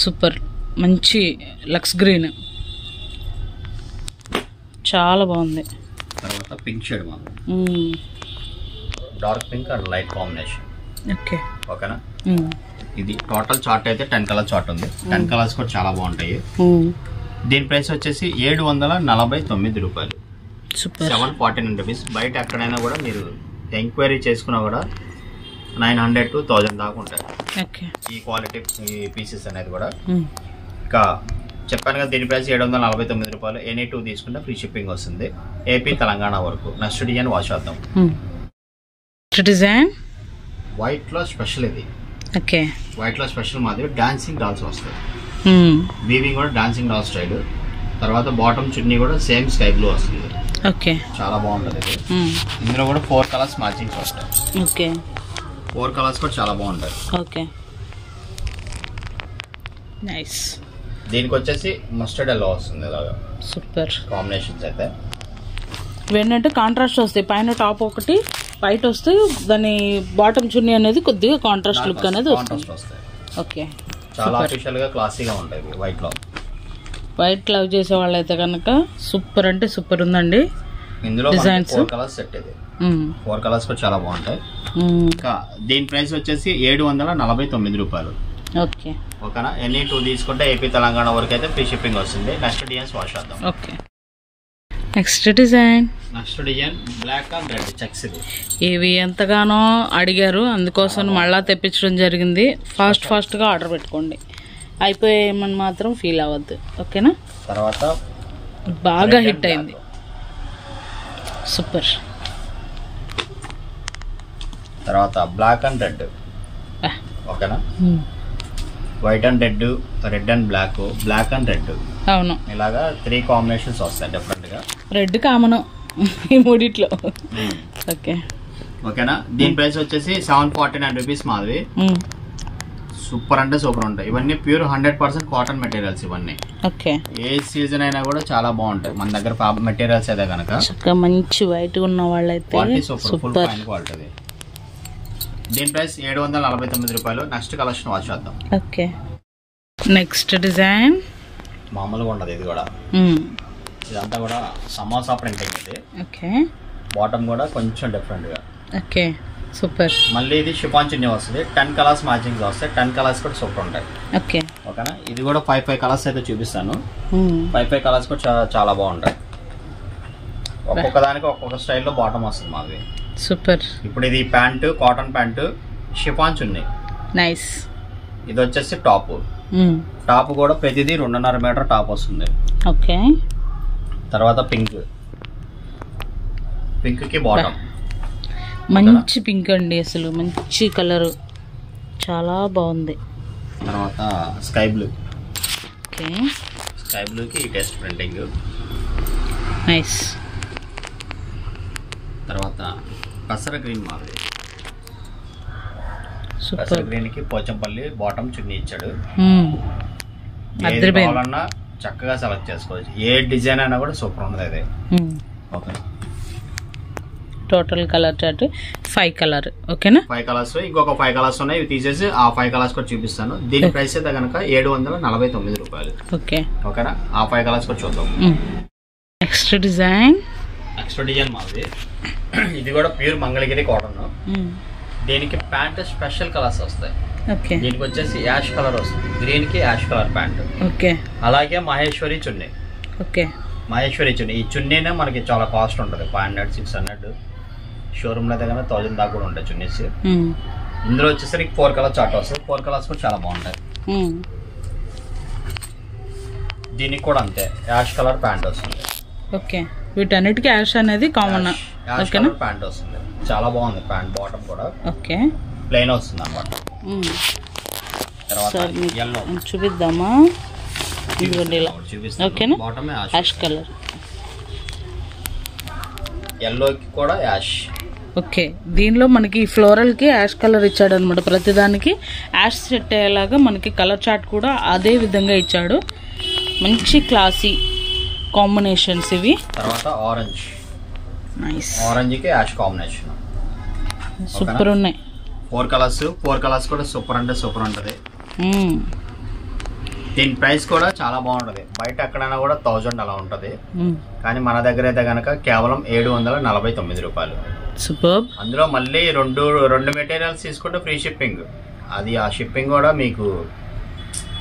సూపర్. మంచి లక్స్ గ్రీన్ చాలా బాగుంది.
తర్వాత pink shade dark pink and light combination.
Okay.
ఓకేనా. ఇది టోటల్ చార్ట్ అయితే 10 కలర్ చార్ట్ ఉంది. 10 కలర్స్ కూడా చాలా బాగుంటాయి. దీని ప్రైస్ వచ్చేసి 749 రూపాయలు. 749 రూపీస్. బయట ఎక్కడైనా కూడా మీరు ఎంక్వైరీ చేసుకున్నా కూడా 900 to 1000 దాకా ఉంటాయి ఈ క్వాలిటీ ఈ పీసెస్ అనేది కూడా. ఇంకా చెప్పాను కదా దీని ప్రైస్ 749 రూపాయలు. ఎనీ 2 తీసుకుంటే ఫ్రీ షిప్పింగ్ వస్తుంది ఏపీ తెలంగాణ వరకు. నెక్స్ట్ డిజైన్ వాచ్ చేద్దాం.
డిజైన్
వైట్ లో స్పెషల్. ఇది
ఓకే.
వైట్ లో స్పెషల్ మాదిరి డాన్సింగ్ డాల్స్ వస్తాయి. వీవింగ్ కూడా డాన్సింగ్ డాల్ స్టైల్. తర్వాత బాటమ్ చున్నీ కూడా సేమ్ స్కై బ్లూ వస్తుంది.
ఓకే.
చాలా బాగుంటది. ఇందులో కూడా 4 కలర్స్ మ్యాచింగ్ వస్తాయి.
ఓకే.
4 కలర్స్ కూడా చాలా బాగుంటాయి.
ఓకే. నైస్.
దీనికి వచ్చేసి మస్టర్డ్ ఎల్లో వస్తుంది. ఇలాగా
సూపర్
కాంబినేషన్స్ అయితే.
ఇవేంటంటే కాంట్రాస్ట్ వస్తాయి, పైన టాప్ ఒకటి బయట వస్తే దాని బాటమ్ చున్నీ అనేది కొద్దిగా కాంట్రాస్ట్ లుక్ అనేది వస్తుంది. ఓకే,
చాలా ఆఫీషియల్ గా క్లాసీగా ఉంటాయి వైట్ లో.
వైట్ లవ్ చేసే వాళ్ళైతే కనుక సూపర్ అంటే సూపర్ ఉందండి.
ఇందులో డిజైన్స్ 4 కలర్స్ సెట్ ఇది. 4 కలర్స్ కూడా చాలా బాగుంటాయి. దీని ప్రైస్ వచ్చేసి 749 రూపాయలు.
ఓకే
ఓకేనా. ఎనీ 2 తీసుకుంటే ఏపీ తెలంగాణ వరకు అయితే ఫ్రీ షిప్పింగ్ వస్తుంది. నెక్స్ట్ డిజైన్స్ వాష్ చేద్దాం.
Okay, next design
black and red checks.
ఇవి ఎంతగానో అడిగారు, అందుకోసం మళ్ళా తెప్పించడం జరిగింది. ఫాస్ట్గా ఆర్డర్ పెట్టుకోండి, అయిపోయేమని మాత్రం ఫీల్ అవ్వద్దు. ఓకేనా.
తర్వాత
బాగా హిట్ అయింది, సూపర్.
తర్వాత బ్లాక్ అండ్ రెడ్. ఓకేనా. White and red, red and black, black and red.
అవును,
ఇలాగా 3 కాంబినేషన్స్ వస్తాయి డిఫరెంట్ గా.
రెడ్ కామన్ ఈ మూడిట్లో. ఓకే
ఓకేనా. దీని ప్రైస్ వచ్చేసి 749 రూపీస్ మాది. సూపర్ అంటే సూపర్ ఉంటాయి ఇవన్నీ. ప్యూర్ 100% కాటన్ మెటీరియల్స్ ఇవన్నీ.
ఓకే,
ఏ సీజన్ అయినా కూడా చాలా బాగుంటాయి మన దగ్గర మెటీరియల్స్ అయితే కనుక.
మంచి వైట్ ఉన్న వాళ్ళైతే
సూపర్ ఫైన్ క్వాలిటీ. దీని ప్రైస్ 749 రూపాయలు. నెక్స్ట్ కలెక్షన్ వాచ్ చేద్దాం.
ఓకే, నెక్స్ట్ డిజైన్
మామూలుగా ఉండదు ఇది కూడా. ఇదంతా కూడా సమోసా ప్రింటింగ్ ఇది.
ఓకే,
బాటమ్ కూడా కొంచెం డిఫరెంట్ గా.
Okay, super.
మళ్ళీ ఇది షిఫాన్ చున్నీ వస్తుంది. 10 కలర్స్ మ్యాచింగ్ వస్తాయి. 10 కలర్స్ కూడా సూపర్ ఉంటాయి.
ఓకే
ఓకేనా. ఇది కూడా 5 కలర్స్ అయితే చూపిస్తాను. 5 కలర్స్ కూడా చాలా బాగుంటాయి. ఒక్కొక్క దానికి ఒక్కొక్క స్టైల్లో బాటమ్ వస్తుంది మాది.
సూపర్.
ఇప్పుడు ఇది ప్యాంటు, కాటన్ ప్యాంటు, షిఫాన్ చున్నీ.
నైస్.
ఇది వచ్చేసి టాప్. టాప్ కూడా ప్రతిదీ 2.5 మీటర్ టాప్ వస్తుంది.
ఓకే.
తర్వాత పింక్ కి బాటమ్.
మంచి పింక్ అండి, అసలు మంచి కలర్, చాలా బాగుంది.
తర్వాత స్కై బ్లూ.
ఓకే,
స్కై బ్లూకి ఈ టెస్ట్ ప్రింటింగ్.
నైస్.
తర్వాత పెసర గ్రీన్ మాది.
సూపర్.
పెసర గ్రీన్ కి పోచంపల్లి బాటమ్ చున్నీ ఇచ్చాడు. కావాలన్నా చక్కగా సెలెక్ట్ చేసుకోవచ్చు. ఏ డిజైన్ అయినా కూడా సూపర్ ఉంది అది. Okay,
total colour chart 5 colour. ఓకేనా.
5 కలర్స్, ఇంకొక 5 కలర్స్ ఉన్నాయి. ఇవి తీసేసి ఆ 5 కలర్స్ కూడా చూపిస్తాను. దీని ప్రైస్ అయితే కనుక 749 రూపాయలు.
ఓకే,
ఓకేనా. ఆ 5 కలర్స్ కూడా చూద్దాం.
నెక్స్ట్ డిజైన్
మాది. ఇది కూడా ప్యూర్ మంగళగిరి కాటన్. దీనికి ప్యాంట్ స్పెషల్ కలర్స్ వస్తాయి.
ఓకే,
దీనికి వచ్చేసి యాష్ కలర్ వస్తుంది. గ్రీన్ కి యాష్ కలర్ ప్యాంట్.
ఓకే,
అలాగే మహేశ్వరి చున్నీ.
ఓకే,
మహేశ్వరి చున్నీ. ఈ చున్నీనే మనకి చాలా కాస్ట్ ఉంటుంది. 500, 600. షోరూమ్ లో దగ్గర 1000 దాకా కూడా ఉంటాయి చున్నీస్. ఇందులో వచ్చేసరికి 4 కలర్ చార్ట్ వస్తుంది. 4 కలర్స్ కూడా చాలా బాగుంటాయి. దీనికి కూడా అంతే, యాష్ కలర్ ప్యాంట్ వస్తుంది.
ఓకే, వీటన్నిటికీ యాష్ అనేది కామన్.
యాష్ కలర్ ప్యాంట్ వస్తుంది. చాలా బాగుంది ప్యాంట్. బాటమ్ కూడా
ఓకే,
ప్లెయిన్ వస్తుంది అన్నమాట. తర్వాత yellow
చూపిద్దామా. ఓకేనా.
Bottom
ash colour.
yellowకి కూడా యాష్.
ఓకే, దీనిలో మనకి ఫ్లోరల్కి యాష్ కలర్ ఇచ్చాడు అనమాట. ప్రతిదానికి యాష్ సెట్ అయ్యేలాగా మనకి కలర్ చార్ట్ కూడా అదే విధంగా ఇచ్చాడు. మంచి క్లాసీ కాంబినేషన్స్ ఇవి.
తర్వాత ఆరెంజ్.
నైస్.
ఆరెంజ్కి యాష్ కాంబినేషన్
సూపర్ ఉన్నాయి.
4 కలర్స్ కూడా సూపర్ అంటే సూపర్ ఉంటుంది. దీని ప్రైస్ కూడా చాలా బాగుంటుంది. బయట ఎక్కడైనా కూడా 1000 అలా ఉంటుంది. కానీ మన దగ్గర అయితే కనుక కేవలం 749 రూపాయలు.
సూపర్.
అందులో మళ్ళీ రెండు మెటీరియల్స్ తీసుకుంటే ఫ్రీ షిప్పింగ్. అది ఆ షిప్పింగ్ కూడా మీకు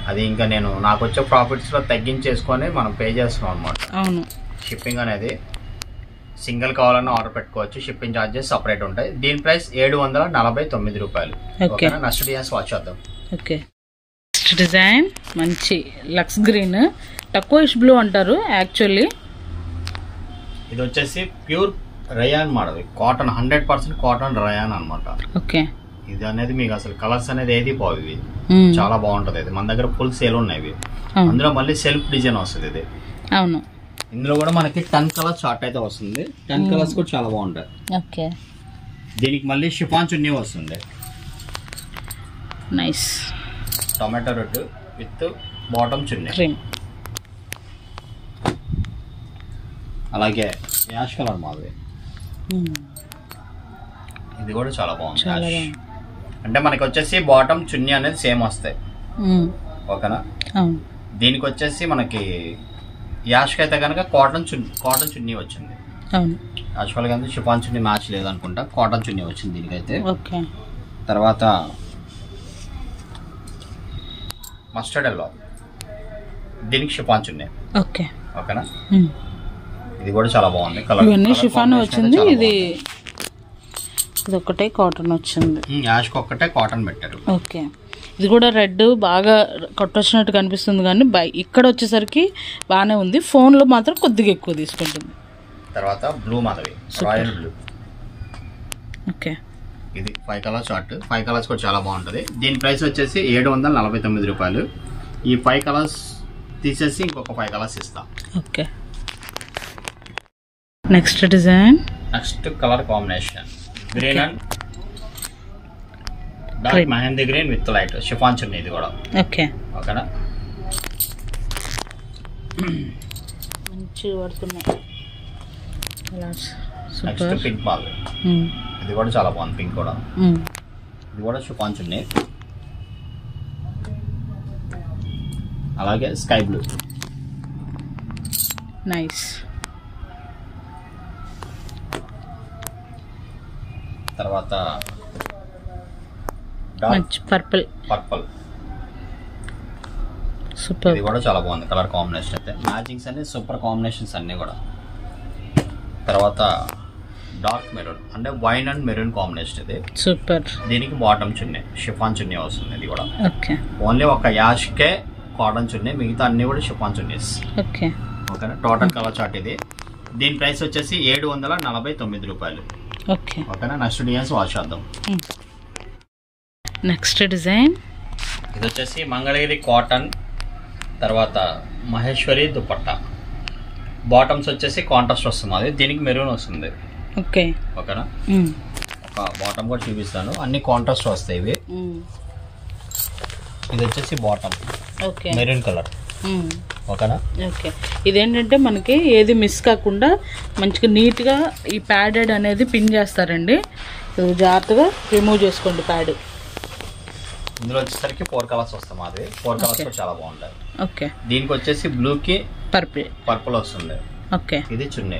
అది ఇంకా నాకు వచ్చే ప్రాఫిట్స్ లో తగ్గించేసుకొని మనం పే చేస్తున్నాం అనమాట.
అవును.
షిప్పింగ్ అనేది సింగిల్ కావాలన్నా ఆర్డర్ పెట్టుకోవచ్చు. షిప్పింగ్ ఛార్జెస్ సపరేట్ ఉంటాయి. దీని ప్రైస్ 749 రూపాయలు. ఓకేనా. నెక్స్ట్ డిజైన్స్ వాచ్ చేద్దాం.
ఓకే, నెక్స్ట్ డిజైన్ మంచి లక్స్ గ్రీన్, టర్కోయిష్ బ్లూ అంటారు యాక్చువల్లీ.
ఇది వచ్చేసి pure rayon model. Cotton 100% cotton rayon అనమాట.
ఓకే,
ఇది అనేది మీకు అసలు కలర్స్ అనేది ఏది పోవు. ఇవి చాలా బాగుంటది. ఇది మన దగ్గర ఫుల్ సేల్ ఉన్నాయి ఇవి. అందులో మళ్ళీ సెల్ఫ్ డిజైన్ వస్తుంది ఇది.
అవును.
ఇందులో కూడా మనకి 10 కలర్స్ చార్ట్ అయితే వస్తుంది. 10 కలర్స్ కూడా చాలా బాగుంటాయి.
ఓకే,
దీనికి మళ్ళీ షిఫాన్ చున్నీ వస్తుంది.
Nice.
Tomato red with bottom chunni.
Cream.
అలాగే యాష్ కలర్ మాది. ఇది కూడా చాలా బాగుంది. అంటే మనకి వచ్చేసి బాటమ్ చున్నీ అనేది సేమ్ వస్తాయి. ఓకేనా. దీనికి వచ్చేసి మనకి యాష్కి అయితే కనుక కాటన్ చున్నీ వచ్చింది. యాక్చువల్ గా షిఫాన్ చున్నీ మ్యాచ్ లేదనుకుంటా, కాటన్ చున్నీ వచ్చింది దీనికైతే. తర్వాత మస్టర్డ్ ఎల్లో, దీనికి షిఫాన్ చున్నీ. ఓకేనా. ఇది కూడా చాలా బాగుంది. కలర్
షిఫాన్ వచ్చింది. ఇది ఒకటే కాటన్ వచ్చింది.
యాష్కి ఒక్కటే కాటన్ పెట్టారు.
ఓకే. ఇది కూడా రెడ్ బాగా కొట్టొచ్చినట్టు కనిపిస్తుంది, కానీ ఇక్కడ వచ్చేసరికి బాగానే ఉంది. ఫోన్లో మాత్రం కొద్దిగా ఎక్కువ తీసుకుంటుంది.
తర్వాత blue Madhavi, royal blue.
Okay.
ఇది 5 కలర్ చార్ట్. 5 కలర్స్ కూడా చాలా బాగుంటుంది. దీని ప్రైస్ వచ్చేసి 749 రూపాయలు. ఈ 5 కలర్స్ తీసేసి ఇంకొక 5 కలర్స్ ఇస్తా.
Okay. Next design,
next colour combination green and dark mehndi green with light chiffon చున్నీ. ఇది కూడా ఓకేనా.
మంచిగా పడుతున్నాయి.
Next pink ball. ఇది కూడా చాలా బాగుంది. పింక్ కూడా. ఇది కూడా షిఫాన్ చున్నీ. అలాగే స్కై బ్లూ.
నైస్.
తర్వాత
పర్పుల్. సూపర్.
ఇది కూడా చాలా బాగుంది కలర్ కాంబినేషన్ అయితే. మ్యాచింగ్స్ అన్ని సూపర్ కాంబినేషన్స్ అన్ని కూడా. తర్వాత డార్క్ మెరూన్ అంటే వైన్ అండ్ మెరూన్ కాంబినేషన్ ఇది.
సూపర్.
దీనికి బాటమ్ చున్నీ షిఫాన్ చున్నీ వస్తుంది. ఇది కూడా
ఓకే.
ఓన్లీ ఒక యాష్కే కాటన్ చున్నీ, మిగతా అన్ని కూడా షిఫాన్ చున్నీస్.
ఓకే.
ఓకేనా. టోటల్ కలర్ చార్ట్ ఇది. దీని ప్రైస్ వచ్చేసి 749 రూపాయలు.
ఓకే.
ఓకేనా. నెక్స్ట్ డిజైన్స్ వాచ్ చేద్దాం.
నెక్స్ట్ డిజైన్
ఇది వచ్చేసి మంగళగిరి కాటన్, తర్వాత మహేశ్వరి దుపట్టా. బాటమ్స్ వచ్చేసి కాంట్రాస్ట్ వస్తుంది. అది దీనికి మెరూన్ వస్తుంది.
ఓకే.
ఓకేనా. ఒక బాటమ్ కూడా చూపిస్తాను. అన్ని కాంట్రాస్ట్ వస్తాయి ఇవి. ఇది వచ్చేసి బాటమ్ మెరూన్ కలర్. ఓకేనా.
ఓకే. ఇదేంటంటే మనకి ఏది మిస్ కాకుండా మంచిగా నీట్గా ఈ ప్యాడెడ్ అనేది పిన్ చేస్తారండి. జాగ్రత్తగా రిమూవ్ చేసుకోండి ప్యాడ్.
ఇందులో వచ్చేసరికి 4 కలర్స్ వస్తాయి. మాది 4 కలర్స్ కూడా చాలా బాగుంటాయి.
ఓకే.
దీనికి వచ్చేసి బ్లూకి
పర్పుల్
వస్తుంది.
ఓకే.
ఇది చున్నీ.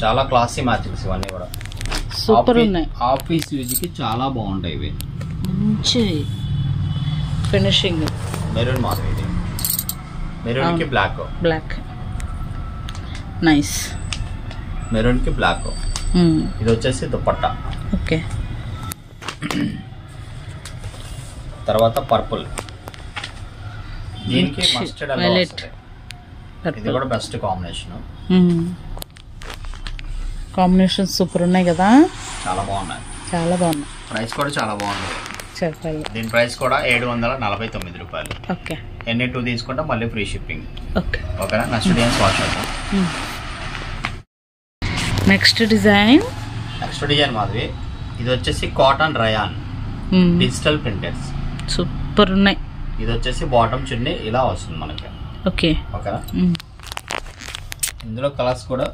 చాలా క్లాసీ మ్యాచింగ్స్ ఇవన్నీ కూడా.
సూపర్ ఉన్నాయి.
ఆఫీస్ యూజ్ కి చాలా బాగుంటాయి ఇవి.
మంచి ఫినిషింగ్.
మెరూన్ మాది. ఇది మెరూన్ కి బ్లాక్.
నైస్.
మెరూన్ కి బ్లాక్. ఇది వచ్చేసి దుపట్టా.
ఓకే.
తర్వాత పర్పుల్. దీనికి మస్టర్డ్ ఎల్లో వస్తుంది. ఇది కూడా బెస్ట్ కాంబినేషన్.
కాంబినేషన్ సూపర్ ఉన్నాయి కదా.
చాలా బాగున్నాయి. ప్రైస్ కూడా చాలా బాగుంది. దీని ప్రైస్ కూడా 749 రూపాయలు.
ఓకే.
ఎన్ని 2 తీసుకుంటే మళ్ళీ ఫ్రీ షిప్పింగ్.
ఓకేనా.
నెక్స్ట్ డిజైన్స్ వాచ్ చేద్దాం.
Next design
Madhavi. ఇది వచ్చేసి cotton rayon digital printeds.
Super ఉన్నాయి.
ఇది వచ్చేసి బాటమ్ చున్నీ ఇలా వస్తుంది మనకి. ఓకేనా. ఇందులో కలర్స్ కూడా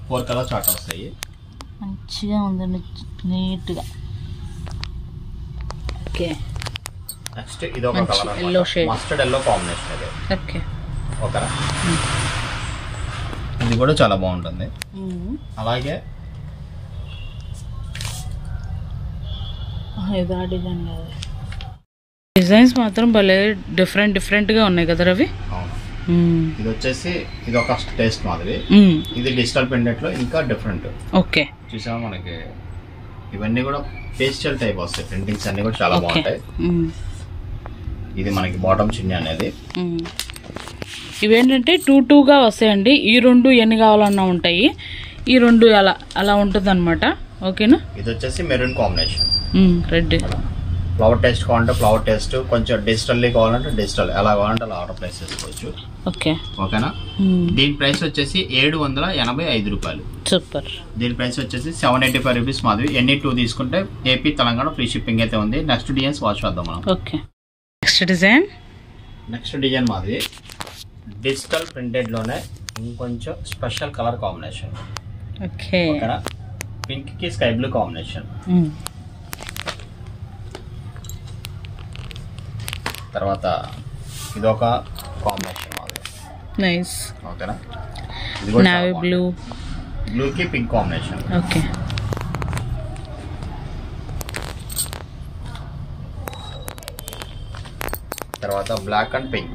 4 కలర్స్ చార్ట్ వస్తాయి.
మంచిగా ఉందండి, నీట్గా. ఓకే.
నెక్స్ట్ ఇది ఒక కలర్ మస్టర్డ్ ఎల్లో కాంబినేషన్ ఇది.
ఓకే.
ఓకేనా. ఇది కూడా చాలా బాగుంటుంది. అలాగే
డిజైన్స్ మాత్రం భలే డిఫరెంట్గా ఉన్నాయి కదా రవి.
ఇది వచ్చేసి ఇది ఒక టేస్ట్ మాదిరి. ఇది డిజిటల్ పెండెంట్ లో ఇంకా డిఫరెంట్.
ఓకే.
చూసామా మనకి ఇవన్నీ కూడా పేస్టల్ టైప్ వస్తాయి. ప్రింటింగ్స్ అన్ని కూడా చాలా బాగుంటాయి. ఇది మనకి బాటమ్ చున్నీ అనేది.
ఇవేంటంటే 2-2గా వస్తాయండి. ఈ 2 ఎన్ని కావాలన్నా ఉంటాయి. ఈ 2 అలా ఉంటుంది అనమాట. ఓకేనా.
ఇది వచ్చేసి maroon combination.
Red.
Flower taste కావాలంటే ఫ్లవర్ టేస్ట్, కొంచెం డిజిటల్ కావాలంటే డిజిటల్, ఎలా కావాలంటే అలా ఆర్డర్ ప్లేస్ చేసుకోవచ్చు. ఓకేనా. దీని ప్రైస్ వచ్చేసి 785 రూపాయలు.
సూపర్.
దీని ప్రైస్ వచ్చేసి 785 రూపీస్ మాది. ఎన్ని 2 తీసుకుంటే ఏపీ తెలంగాణ ఫ్రీ షిప్పింగ్ అయితే ఉంది. నెక్స్ట్ డిజైన్స్ వాచ్ చేద్దాం మనం.
ఓకే. నెక్స్ట్ డిజైన్
మాది డిజిటల్ ప్రింటెడ్ లోనే ఇంకొంచెం స్పెషల్ కలర్ కాంబినేషన్.
ఓకే,
ఓకేనా. పింక్ కి స్కై బ్లూ కాంబినేషన్. తర్వాత ఇదొక కాంబినేషన్ మాది.
నైస్.
ఓకేనా.
నావీ బ్లూ,
బ్లూ కి పింక్ కాంబినేషన్.
ఓకే.
తర్వాత బ్లాక్ అండ్ పింక్.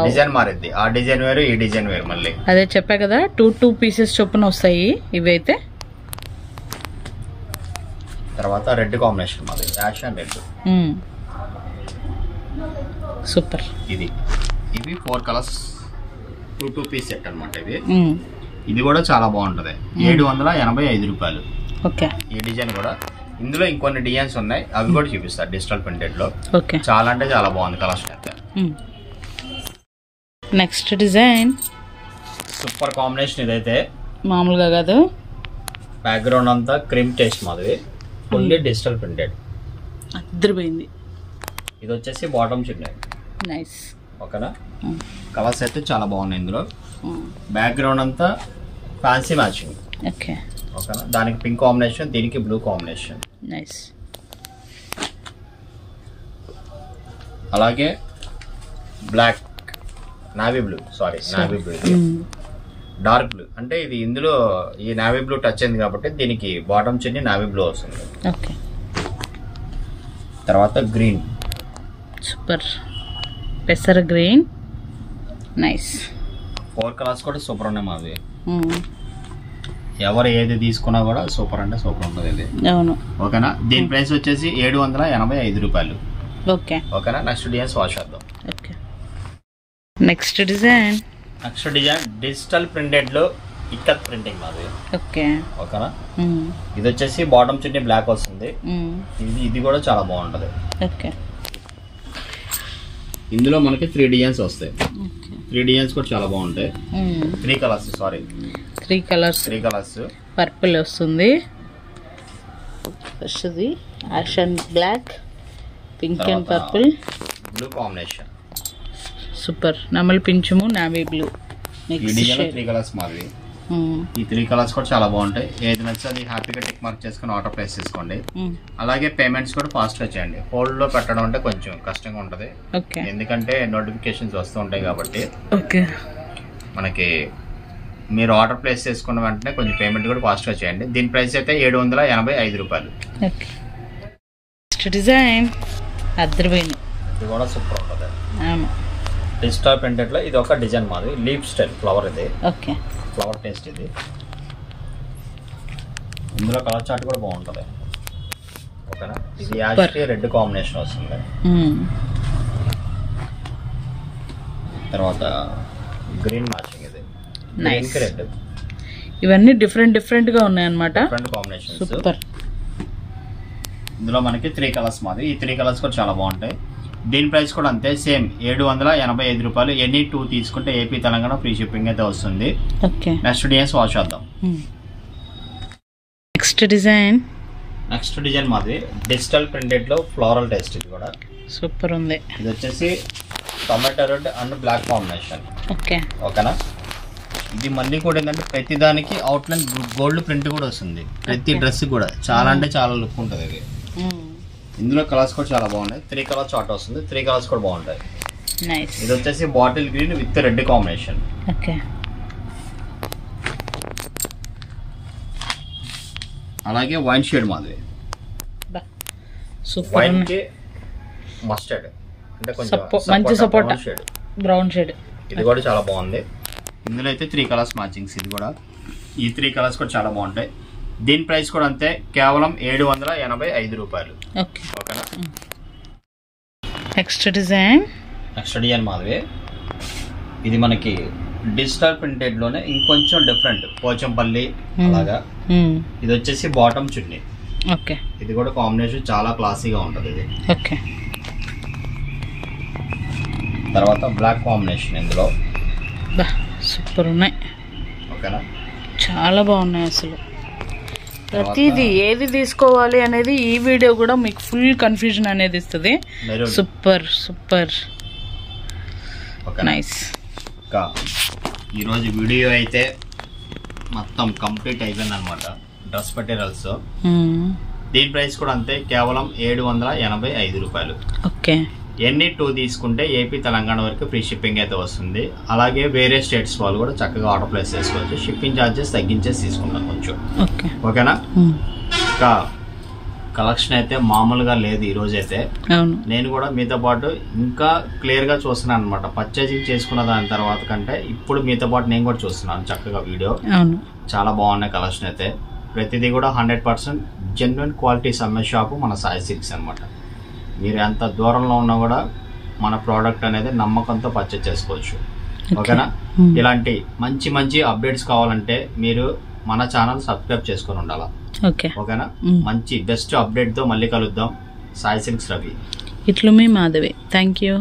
డిజైన్ మారిద్ది. ఆ డిజైన్ వేరు, ఈ డిజైన్ వేరు. మళ్ళీ
అదే చెప్పా కదా, 2 పీసెస్ చొప్పున వస్తాయి ఇవైతే.
తర్వాత రెడ్ కాంబినేషన్ మాది, యాష్ అండ్ రెడ్.
సూపర్.
ఇవి 4 కలర్స్ 2 పీస్ సెట్ అనమాట. ఇది కూడా చాలా బాగుంటది. 785 రూపాయలు.
ఓకే.
ఈ డిజైన్ కూడా. ఇందులో ఇంకొన్ని డిజైన్స్ ఉన్నాయి, అవి కూడా చూపిస్తారు డిజిటల్ ప్రింటెడ్ లో.
ఓకే.
చాలా అంటే చాలా బాగుంది కలెక్షన్ అయితే.
Next design
super combination. ఇదైతే
మామూలుగా కాదు,
బ్యాక్గ్రౌండ్ అంతా క్రీమ్ టేస్ట్ మాది, ఫుల్లీ డిజిటల్ ప్రింటెడ్.
అద్దరిపోయింది.
ఇది వచ్చేసి బాటమ్ చున్నీ.
నైస్.
ఓకేనా. కలర్స్ అయితే చాలా బాగున్నాయి ఇందులో. బ్యాక్గ్రౌండ్ అంతా ఫ్యాన్సీ మ్యాచింగ్.
ఓకే.
ఓకేనా. దానికి పింక్ కాంబినేషన్, దీనికి బ్లూ కాంబినేషన్.
నైస్.
అలాగే black, navy blue, navy blue, dark blue. అంటే ఇది ఇందులో ఈ నావీ బ్లూ టచ్ అయింది కాబట్టి దీనికి బాటమ్ చున్నీ నావీ బ్లూ వస్తుంది.
ఓకే.
తర్వాత గ్రీన్.
సూపర్. పెసర గ్రీన్. నైస్. 4
కలర్స్ కూడా సూపర్ ఉన్నాయి మావి. ఎవరు ఏది తీసుకున్నా కూడా సూపర్ అంటే సూపర్ ఉంటుంది ఇది.
అవును.
ఓకేనా. దీని ప్రైస్ వచ్చేసి 785 రూపాయలు.
ఓకే.
ఓకేనా. నెక్స్ట్ డిజైన్ వాష్ చేద్దాం.
Okay. Next design
digital printed లో ఇక్కత్ ప్రింటింగ్ మాది.
ఓకే.
ఓకేనా. ఇది వచ్చేసి బాటమ్ చున్నీ బ్లాక్ వస్తుంది. ఇది కూడా చాలా బాగుంటది.
ఓకే.
ఇందులో మనకి 3 డిజైన్స్ వస్తాయి. 3 డిజైన్స్ కూడా చాలా బాగుంటాయి. 3 కలర్స్.
పర్పుల్ వస్తుంది, ash and black, pink and purple,
blue combination.
Super. నమల్ పింఛము, నావీ బ్లూ.
ఈ డిజైన్ 3 కలర్స్ మాది. ఈ 3 కలర్స్ కూడా చాలా బాగుంటాయి. ఏది నచ్చితే అది హ్యాపీగా టిక్ మార్క్ చేసుకుని ఆర్డర్ ప్లేస్ చేసుకోండి. అలాగే పేమెంట్స్ కూడా ఫాస్ట్ గా చేయండి. హోల్డ్ లో పెట్టడం అంటే కొంచెం కష్టంగా ఉంటది, ఎందుకంటే నోటిఫికేషన్స్ వస్తూ ఉంటాయి కాబట్టి. మనకి మీరు ఆర్డర్ ప్లేస్ చేసుకున్న వెంటనే కొంచెం పేమెంట్ కూడా ఫాస్ట్ గా చేయండి. దీని ప్రైస్ అయితే 785 రూపాయలు.
డిజైన్ అద్దరిపోయింది.
ఇది కూడా సూపర్ ఉంటుంది. డిజిటల్ ప్రింటెడ్ లో ఇది ఒక డిజైన్ మాది, లీఫ్ స్టైల్ ఫ్లవర్. ఇది
ఓకే.
Flower taste. ఇది ఇందులో కలర్ చార్ట్ కూడా బాగుంటుంది. ఓకేనా. ఇది యాష్ రెడ్ కాంబినేషన్ వస్తుంది. తర్వాత గ్రీన్ మ్యాచింగ్. ఇది గ్రీన్ కి రెడ్.
ఇవన్నీ డిఫరెంట్ గా ఉన్నాయి అన్నమాట.
Different combinations.
సూపర్.
ఇందులో మనకి 3 కలర్స్ మాది. ఈ 3 కలర్స్ కూడా చాలా బాగుంటాయి. దీని ప్రైస్ కూడా అంతే, సేమ్ 785 రూపాయలు. ఎనీ 2 తీసుకుంటే ఏపీ తెలంగాణ ఫ్రీ షిప్పింగ్ అయితే వస్తుంది. నెక్స్ట్ డిజైన్స్ వాచ్ చేద్దాం. నెక్స్ట్ డిజైన్ మాది డిజిటల్ ప్రింటెడ్ లో ఫ్లోరల్ టేస్ట్. ఇది కూడా
సూపర్ ఉంది.
ఇది వచ్చేసి tomato red and black combination. ఓకేనా. ఇది మళ్ళీ కూడా ఏంటంటే ప్రతి దానికి అవుట్లైన్ గోల్డ్ ప్రింట్ కూడా వస్తుంది. ప్రతి డ్రెస్ కూడా చాలా అంటే చాలా లుక్ ఉంటుంది. ఇది ఇందులో కలర్స్ కూడా చాలా బాగున్నాయి. 3 కలర్స్ చార్ట్ వస్తుంది. 3 కలర్స్ కూడా బాగుంటాయి. ఇది వచ్చేసి bottle green with red combination. అలాగే వైన్ షేడ్ మాది. వైన్ కి మస్టర్డ్ అంటే కొంచెం మంచి సపోటా షేడ్,
బ్రౌన్ షేడ్.
ఇది కూడా చాలా బాగుంది. ఇందులో అయితే 3 కలర్స్ మ్యాచింగ్స్. ఇది కూడా ఈ 3 కలర్స్ కూడా చాలా బాగుంటాయి. దీని ప్రైస్ కూడా అంతే, కేవలం 785 రూపాయలు. ఓకేనా.
Next design
Madhavi. ఇది మనకి డిజిటల్ ప్రింటెడ్ లోనే ఇంకొంచెం డిఫరెంట్, పోచంపల్లి అలాగా. ఇది వచ్చేసి బాటమ్ చున్నీ. ఇది కూడా కాంబినేషన్ చాలా క్లాసీగా ఉంటది. ఇది తర్వాత బ్లాక్ కాంబినేషన్. ఇందులో
సూపర్ ఉన్నాయి.
ఓకేనా.
చాలా బాగున్నాయి అసలు. ప్రతిదీ ఏది తీసుకోవాలి అనేది ఈ వీడియో కూడా మీకు ఫుల్ కన్ఫ్యూజన్ అనేది ఇస్తుంది. Super super nice.
ఈరోజు వీడియో అయితే మొత్తం కంప్లీట్ అయిపోయింది అనమాట. డ్రెస్ మెటీరియల్స్ దీని ప్రైస్ కూడా అంతే, కేవలం 785 రూపాయలు.
ఓకే.
ఎన్ని 2 తీసుకుంటే ఏపీ తెలంగాణ వరకు ఫ్రీ షిప్పింగ్ అయితే వస్తుంది. అలాగే వేరే స్టేట్స్ వాళ్ళు కూడా చక్కగా ఆర్డర్ ప్లేస్ చేసుకోవచ్చు. షిప్పింగ్ ఛార్జెస్ తగ్గించేసి తీసుకుంటాం కొంచెం. ఓకేనా? ఇంకా కలెక్షన్ అయితే మామూలుగా లేదు ఈ రోజు అయితే. నేను కూడా మీతో పాటు ఇంకా క్లియర్ గా చూస్తున్నాను అనమాట. పర్చేజింగ్ చేసుకున్న దాని తర్వాత కంటే ఇప్పుడు మీతో పాటు నేను కూడా చూస్తున్నాను చక్కగా వీడియో. చాలా బాగున్నాయి కలెక్షన్ అయితే. ప్రతిదీ కూడా 100% జెన్యున్ క్వాలిటీస్ అమ్మే షాపు మన సాయి సిల్క్స్ అనమాట. మీరు ఎంత దూరంలో ఉన్నా కూడా మన ప్రోడక్ట్ అనేది నమ్మకంతో పర్చేజ్ చేసుకోవచ్చు. ఓకేనా? ఇలాంటి మంచి మంచి అప్డేట్స్ కావాలంటే మీరు మన ఛానల్ సబ్స్క్రైబ్ చేసుకొని ఉండాలా. ఓకేనా? మంచి బెస్ట్ అప్డేట్ తో మళ్ళీ కలుద్దాం. సాయి సిల్క్స్ రవి.
ఇట్లు మీ మాధవి. Thank you.